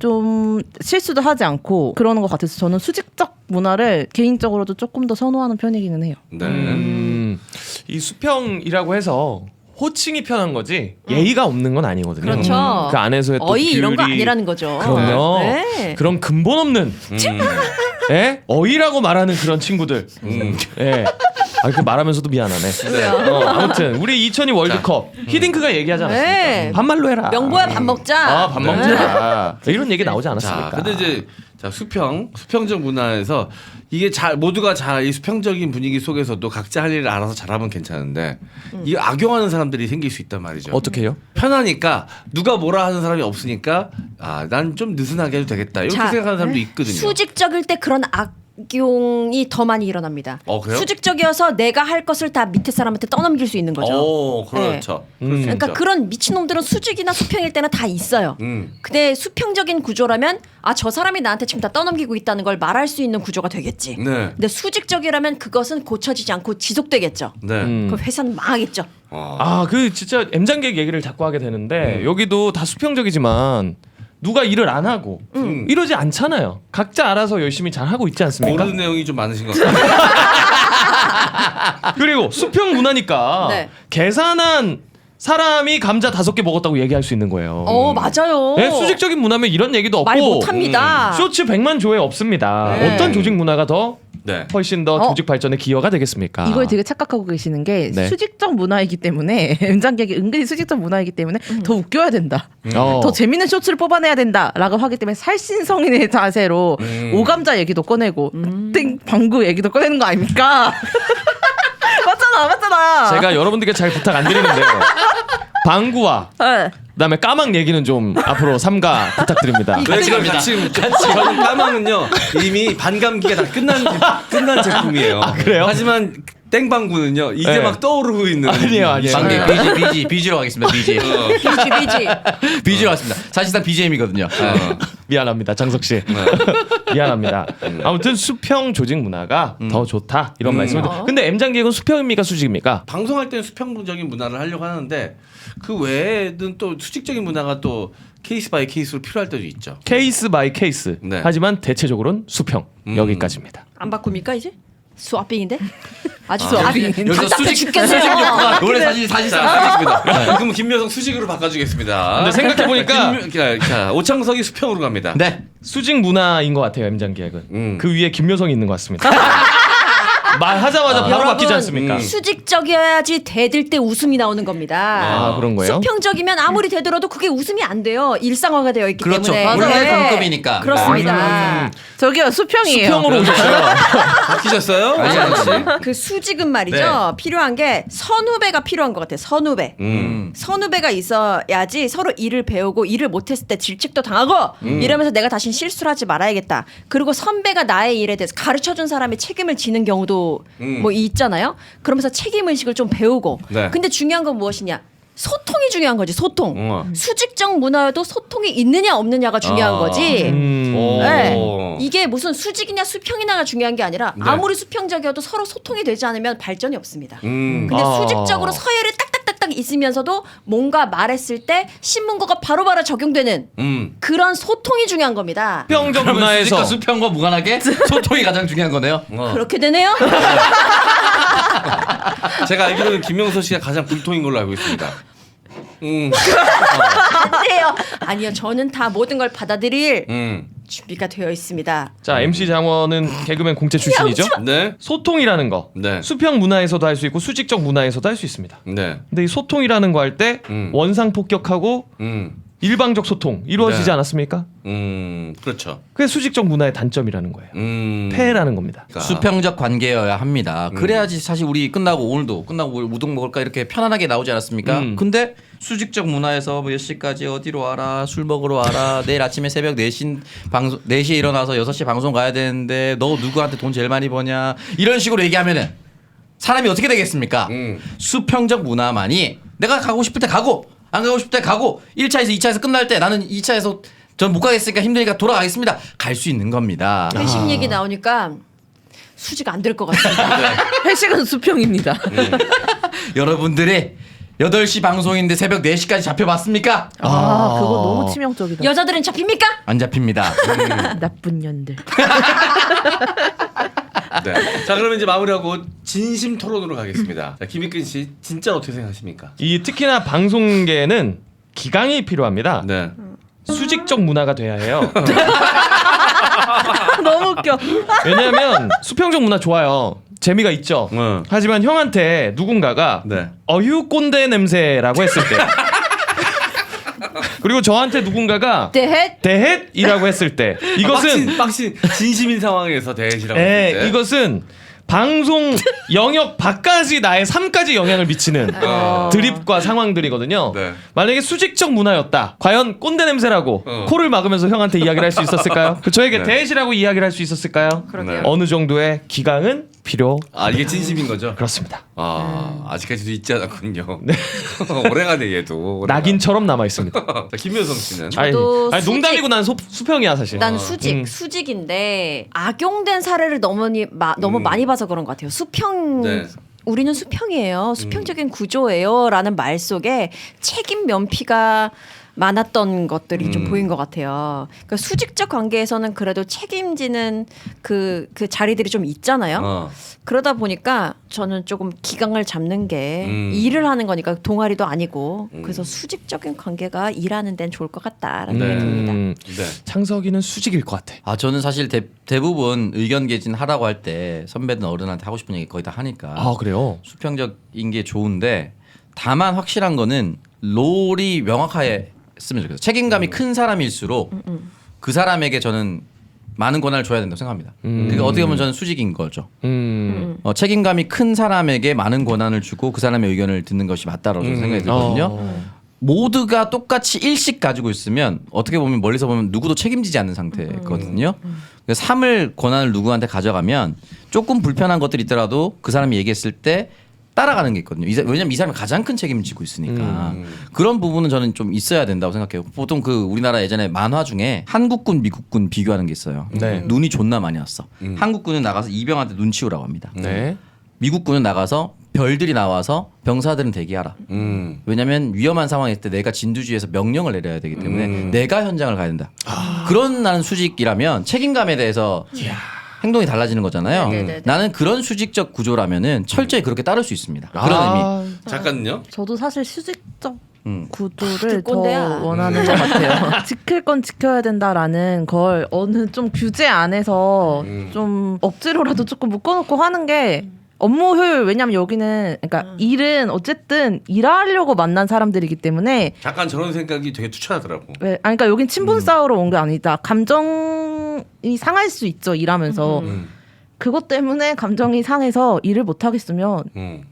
좀 실수도 하지 않고 그러는 것 같아서 저는 수직적 문화를 개인적으로도 조금 더 선호하는 편이기는 해요. 네. 이 수평이라고 해서 호칭이 편한 거지 예의가 없는 건 아니거든요. 그렇죠. 그 안에서의 또 어이 이런 거 규율이- 아니라는 거죠. 그럼요. 네. 그런 근본 없는 예? 어이라고 말하는 그런 친구들. 예. 아, 그 말하면서도 미안하네. 아무튼 우리 2002 월드컵 히딩크가 얘기하지 않았습니까? 네. 반말로 해라. 명보야 밥 먹자. 아, 밥 먹자. 이런 얘기 나오지 않았습니까? 자, 근데 이제 수평적 문화에서 이게 모두가 이 수평적인 분위기 속에서도 각자 할 일을 알아서 잘하면 괜찮은데 이 악용하는 사람들이 생길 수 있단 말이죠. 어떻게 해요? 편하니까 누가 뭐라 하는 사람이 없으니까 난 좀 느슨하게 해도 되겠다 이렇게 자, 생각하는 사람도 있거든요. 수직적일 때 그런 악용이 더 많이 일어납니다. 그래요? 수직적이어서 내가 할 것을 다 밑에 사람한테 떠넘길 수 있는 거죠. 그렇죠. 그럴 수 그러니까 있죠. 그런 미친놈들은 수직이나 수평일 때는 다 있어요. 근데 수평적인 구조라면 저 사람이 나한테 지금 다 떠넘기고 있다는 걸 말할 수 있는 구조가 되겠지. 네. 근데 수직적이라면 그것은 고쳐지지 않고 지속되겠죠. 네. 그럼 회사는 망하겠죠. 아, 그 진짜 M장객 얘기를 자꾸 하게 되는데 여기도 다 수평적이지만 누가 일을 안 하고 이러지 않잖아요. 각자 알아서 열심히 잘 하고 있지 않습니까? 모르는 내용이 좀 많으신 것 같아요. 그리고 수평 문화니까 네. 계산한 사람이 감자 5개 먹었다고 얘기할 수 있는 거예요. 맞아요. 네, 수직적인 문화면 이런 얘기도 없고 말 못합니다. 쇼츠 100만 조회 없습니다. 네. 어떤 조직 문화가 더 네. 훨씬 더 조직 발전에 기여가 되겠습니까? 이걸 되게 착각하고 계시는 게 네. 수직적 문화이기 때문에 연장객이 은근히 수직적 문화이기 때문에 더 웃겨야 된다. 더 재밌는 쇼츠를 뽑아내야 된다라고 하기 때문에 살신성인의 자세로 오감자 얘기도 꺼내고 땡 방구 얘기도 꺼내는 거 아닙니까? 맞잖아. 제가 여러분들께 잘 부탁 안 드리는데요. 방구와 네. 그다음에 까망 얘기는 좀 앞으로 삼가 부탁드립니다. 네, 지금 까망은요 이미 반감기가 다 끝난 제품이에요. 그래요? 하지만 땡방구는요 이제 네. 막 떠오르고 있는 아니에요. 방금 BG로 가겠습니다. BG. BG로 하겠습니다. 사실상 BGM이거든요. 미안합니다, 장석 씨. 미안합니다. 아무튼 수평 조직 문화가 더 좋다 이런 말씀을. 근데 M장기획은 수평입니까 수직입니까? 방송할 때는 수평적인 문화를 하려고 하는데 그 외에는 또 수직적인 문화가 또 케이스 바이 케이스로 필요할 때도 있죠. 케이스 바이 케이스. 네. 하지만 대체적으로는 수평 여기까지입니다. 안 바꿉니까 이제? 수업빙인데? 아주 수업빙. 여기서 수직 죽겠어요. 욕구가 원래 사실상 수직입니다. 그럼 김묘성 수직으로 바꿔주겠습니다. 근데 생각해 보니까 자, 오창석이 수평으로 갑니다. 네. 수직 문화인 것 같아요 M장기획은. 그 위에 김효성이 있는 것 같습니다. 말하자마자 바로 바뀌지 않습니까? 수직적이어야지 대들 때 웃음이 나오는 겁니다. 아, 그런 거예요? 수평적이면 아무리 되들어도 그게 웃음이 안 돼요. 일상화가 되어 있기 그렇죠. 때문에. 원래 네. 동급이니까. 그렇습니다. 저기요 수평이에요. 수평으로 오셨어요. 바뀌셨어요? 아니, 그 수직은 말이죠. 필요한 게 선후배가 필요한 것 같아요. 선후배. 선후배가 있어야지 서로 일을 배우고 일을 못했을 때 질책도 당하고 이러면서 내가 다시 실수를 하지 말아야겠다. 그리고 선배가 나의 일에 대해서 가르쳐준 사람이 책임을 지는 경우도 뭐 있잖아요. 그러면서 책임의식을 좀 배우고. 네. 근데 중요한 건 무엇이냐. 소통이 중요한 거지. 소통. 수직적 문화여도 소통이 있느냐 없느냐가 중요한 거지. 네. 이게 무슨 수직이냐 수평이냐가 중요한 게 아니라 아무리 수평적이어도 서로 소통이 되지 않으면 발전이 없습니다. 근데 수직적으로 서열이 딱딱딱딱 있으면서도 뭔가 말했을 때 신문고가 바로바로 적용되는 그런 소통이 중요한 겁니다. 수평적 문화에서 수직과 수평과 무관하게 소통이 가장 중요한 거네요. 그렇게 되네요. 제가 알기로는 김명서 씨가 가장 불통인 걸로 알고 있습니다. 안 돼요. 아니요. 저는 다 모든 걸 받아들일 준비가 되어 있습니다. 자 MC 장원은 개그맨 공채 출신이죠. 네. 소통이라는 거 네. 수평 문화에서도 할 수 있고 수직적 문화에서도 할 수 있습니다. 네. 근데 이 소통이라는 거 할 때 원상 폭격하고 일방적 소통 이루어지지 네. 않았습니까? 그렇죠. 그게 수직적 문화의 단점이라는 거예요. 폐해라는 겁니다. 수평적 관계여야 합니다. 그래야지 사실 우리 끝나고 오늘도 끝나고 우동 먹을까 이렇게 편안하게 나오지 않았습니까? 근데 수직적 문화에서 뭐 몇 시까지 어디로 와라 술 먹으러 와라 내일 아침에 새벽 4시에 일어나서 6시에 방송 가야 되는데 너 누구한테 돈 제일 많이 버냐 이런 식으로 얘기하면은 사람이 어떻게 되겠습니까? 수평적 문화만이 내가 가고 싶을 때 가고 안 가고 싶을 때 가고 1차에서 2차에서 끝날 때 나는 2차에서 전 못 가겠으니까 힘드니까 돌아가겠습니다. 갈 수 있는 겁니다. 회식 얘기 나오니까 수직 안 될 것 같습니다. 회식은 수평입니다. 여러분들이 8시 방송인데 새벽 4시까지 잡혀봤습니까? 아 그거 너무 치명적이다. 여자들은 잡힙니까? 안 잡힙니다. 나쁜 년들. 네. 자 그러면 이제 마무리하고 진심 토론으로 가겠습니다. 자, 김익근 씨 진짜 어떻게 생각하십니까? 이 특히나 방송계는 기강이 필요합니다. 네. 수직적 문화가 돼야 해요. 너무 웃겨. 왜냐하면 수평적 문화 좋아요. 재미가 있죠. 하지만 형한테 누군가가 네. 어휴 꼰대 냄새라고 했을 때 그리고 저한테 누군가가 대헷이라고 했을 때 이것은 빡신 진심인 상황에서 대시라고 했을 때 이것은 방송 영역 밖까지 나의 삶까지 영향을 미치는 드립과 상황들이거든요. 네. 만약에 수직적 문화였다. 과연 꼰대 냄새라고 코를 막으면서 형한테 이야기를 할 수 있었을까요? 저에게 네. 대시라고 이야기를 할 수 있었을까요? 그러게요. 어느 정도의 기강은 필요. 아 이게 진심인 거죠? 그렇습니다. 아 아직까지도 있지 않았군요. 오래가네 얘도. 낙인처럼 남아 있습니다. 자, 김효성 씨는 저도 아니, 농담이고 난 수평이야 사실. 난 수직인데 악용된 사례를 너무 많이 봐서 그런 것 같아요. 수평 네. 우리는 수평이에요. 수평적인 구조예요라는 말 속에 책임 면피가 많았던 것들이 좀 음. 보인 것 같아요. 그러니까 수직적 관계에서는 그래도 책임지는 그 자리들이 좀 있잖아요. 그러다 보니까 저는 조금 기강을 잡는 게 일을 하는 거니까 동아리도 아니고 그래서 수직적인 관계가 일하는 데는 좋을 것 같다라는 생각이 듭니다. 네. 창석이는 수직일 것 같아. 아 저는 사실 대부분 의견 개진 하라고 할 때 선배든 어른한테 하고 싶은 얘기 거의 다 하니까 아 그래요? 수평적인 게 좋은데 다만 확실한 거는 롤이 명확하게 했으면 좋겠어요. 책임감이 큰 사람일수록 그 사람에게 저는 많은 권한을 줘야 된다고 생각합니다. 그러니까 어떻게 보면 저는 수직인 거죠. 책임감이 큰 사람에게 많은 권한을 주고 그 사람의 의견을 듣는 것이 맞다라고 저는 생각이 들거든요. 모두가 똑같이 일씩 가지고 있으면 어떻게 보면 멀리서 보면 누구도 책임지지 않는 상태거든요. 그래서 3을 권한을 누구한테 가져가면 조금 불편한 것들이 있더라도 그 사람이 얘기했을 때 따라가는 게 있거든요. 왜냐면 이 사람이 가장 큰 책임을 지고 있으니까 그런 부분은 저는 좀 있어야 된다고 생각해요. 보통 그 우리나라 예전에 만화 중에 한국군, 미국군 비교하는 게 있어요. 네. 눈이 존나 많이 왔어. 한국군은 나가서 이병한테 눈 치우라고 합니다. 네. 미국군은 나가서 별들이 나와서 병사들은 대기하라. 왜냐면 위험한 상황일 때 내가 진두지휘에서 명령을 내려야 되기 때문에 내가 현장을 가야 된다. 그런 나는 수직이라면 책임감에 대해서 행동이 달라지는 거잖아요. 네네네. 나는 그런 수직적 구조라면은 철저히 그렇게 따를 수 있습니다. 그런 의미. 잠깐요. 저도 사실 수직적 구도를 더 꼰대야. 원하는 것 같아요. 지킬 건 지켜야 된다라는 걸 어느 좀 규제 안에서 좀 억지로라도 조금 묶어놓고 하는 게 업무 효율. 왜냐면 여기는 그러니까 일은 어쨌든 일하려고 만난 사람들이기 때문에 잠깐 저런 생각이 되게 투철하더라고. 그러니까 여긴 친분 싸우러 온 게 아니다. 감정이 상할 수 있죠 일하면서. 그것 때문에 감정이 상해서 일을 못 하겠으면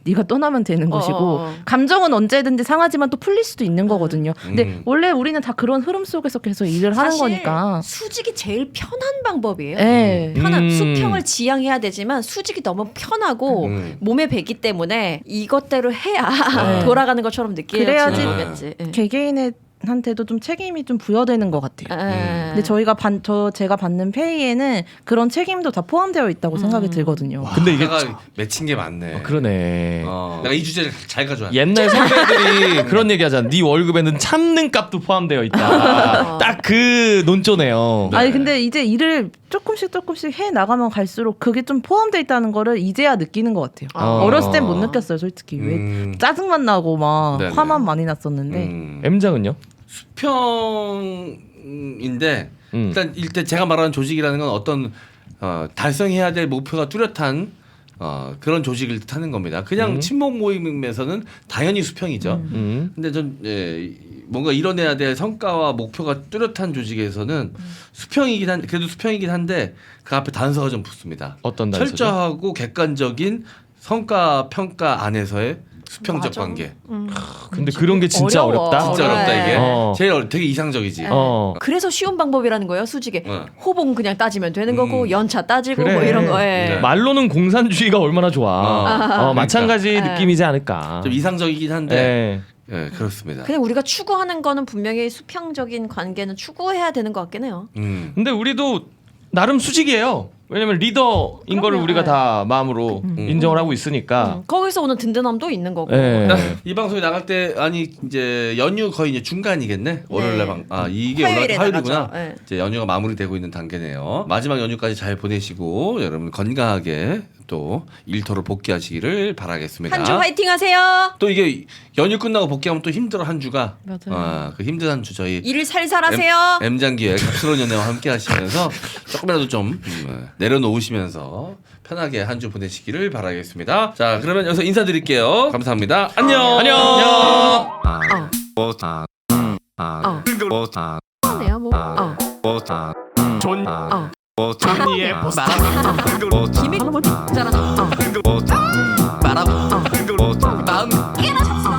네가 떠나면 되는 것이고 감정은 언제든지 상하지만 또 풀릴 수도 있는 거거든요. 근데 원래 우리는 다 그런 흐름 속에서 계속 일을 하는 사실 거니까. 수직이 제일 편한 방법이에요. 네. 수평을 지향해야 되지만 수직이 너무 편하고 몸에 배기 때문에 이것대로 해야 돌아가는 것처럼 그래야지 느껴지겠지. 개개인한테도 좀 책임이 좀 부여되는 것 같아요. 근데 제가 받는 페이에는 그런 책임도 다 포함되어 있다고 생각이 들거든요. 근데 이게 내가 맺힌 게 많네. 그러네. 내가 이 주제를 잘 가져왔네. 옛날 선배들이 그런 얘기 하잖아. 네 월급에는 참는 값도 포함되어 있다. 딱 그 논조네요. 아니 근데 이제 일을 조금씩 해 나가면 갈수록 그게 좀 포함되어 있다는 거를 이제야 느끼는 것 같아요. 어렸을 땐 못 느꼈어요, 솔직히. 왜 짜증만 나고 막 네네. 화만 많이 났었는데. M장은요? 수평인데 일단 제가 말하는 조직이라는 건 어떤 달성해야 될 목표가 뚜렷한 그런 조직을 뜻하는 겁니다. 그냥 친목 모임에서는 당연히 수평이죠. 근데 전 뭔가 이뤄내야 될 성과와 목표가 뚜렷한 조직에서는 그래도 수평이긴 한데 그 앞에 단서가 좀 붙습니다. 어떤 단서죠? 철저하고 객관적인 성과 평가 안에서의 수평적 관계. 근데 그런 게 진짜 어려워. 어렵다. 진짜 어렵다 이게. 어. 제일 되게 이상적이지. 그래서 쉬운 방법이라는 거예요. 수직에 호봉 그냥 따지면 되는 거고 연차 따지고 그래. 뭐 이런 거에. 네. 말로는 공산주의가 얼마나 좋아. 마찬가지 느낌이지 않을까. 좀 이상적이긴 한데 네. 그렇습니다. 그냥 우리가 추구하는 거는 분명히 수평적인 관계는 추구해야 되는 것 같긴 해요. 근데 우리도 나름 수직이에요. 왜냐면 리더인 거를 우리가 다 마음으로 인정을 하고 있으니까. 거기서 오는 든든함도 있는 거고. 네. 이 방송이 나갈 때 이제 연휴 거의 이제 중간이겠네. 월요일날 이게 화요일에 화요일이구나. 나가죠. 네. 이제 연휴가 마무리되고 있는 단계네요. 마지막 연휴까지 잘 보내시고 여러분 건강하게 또 일터로 복귀하시기를 바라겠습니다. 한 주 화이팅하세요. 또 이게 연휴 끝나고 복귀하면 또 힘들어 한 주가. 맞아요. 그 힘든 한 주 저희 일을 살살하세요. M장기의 갑스러운 연애와 함께 하시면서 조금이라도 좀 내려놓으시면서 편하게 한 주 보내시기를 바라겠습니다. 자, 그러면 여기서 인사드릴게요. 감사합니다. 안녕. 안녕. 네요 뭐. 존니의 기믹 잘하나. 말하고 마음 깨나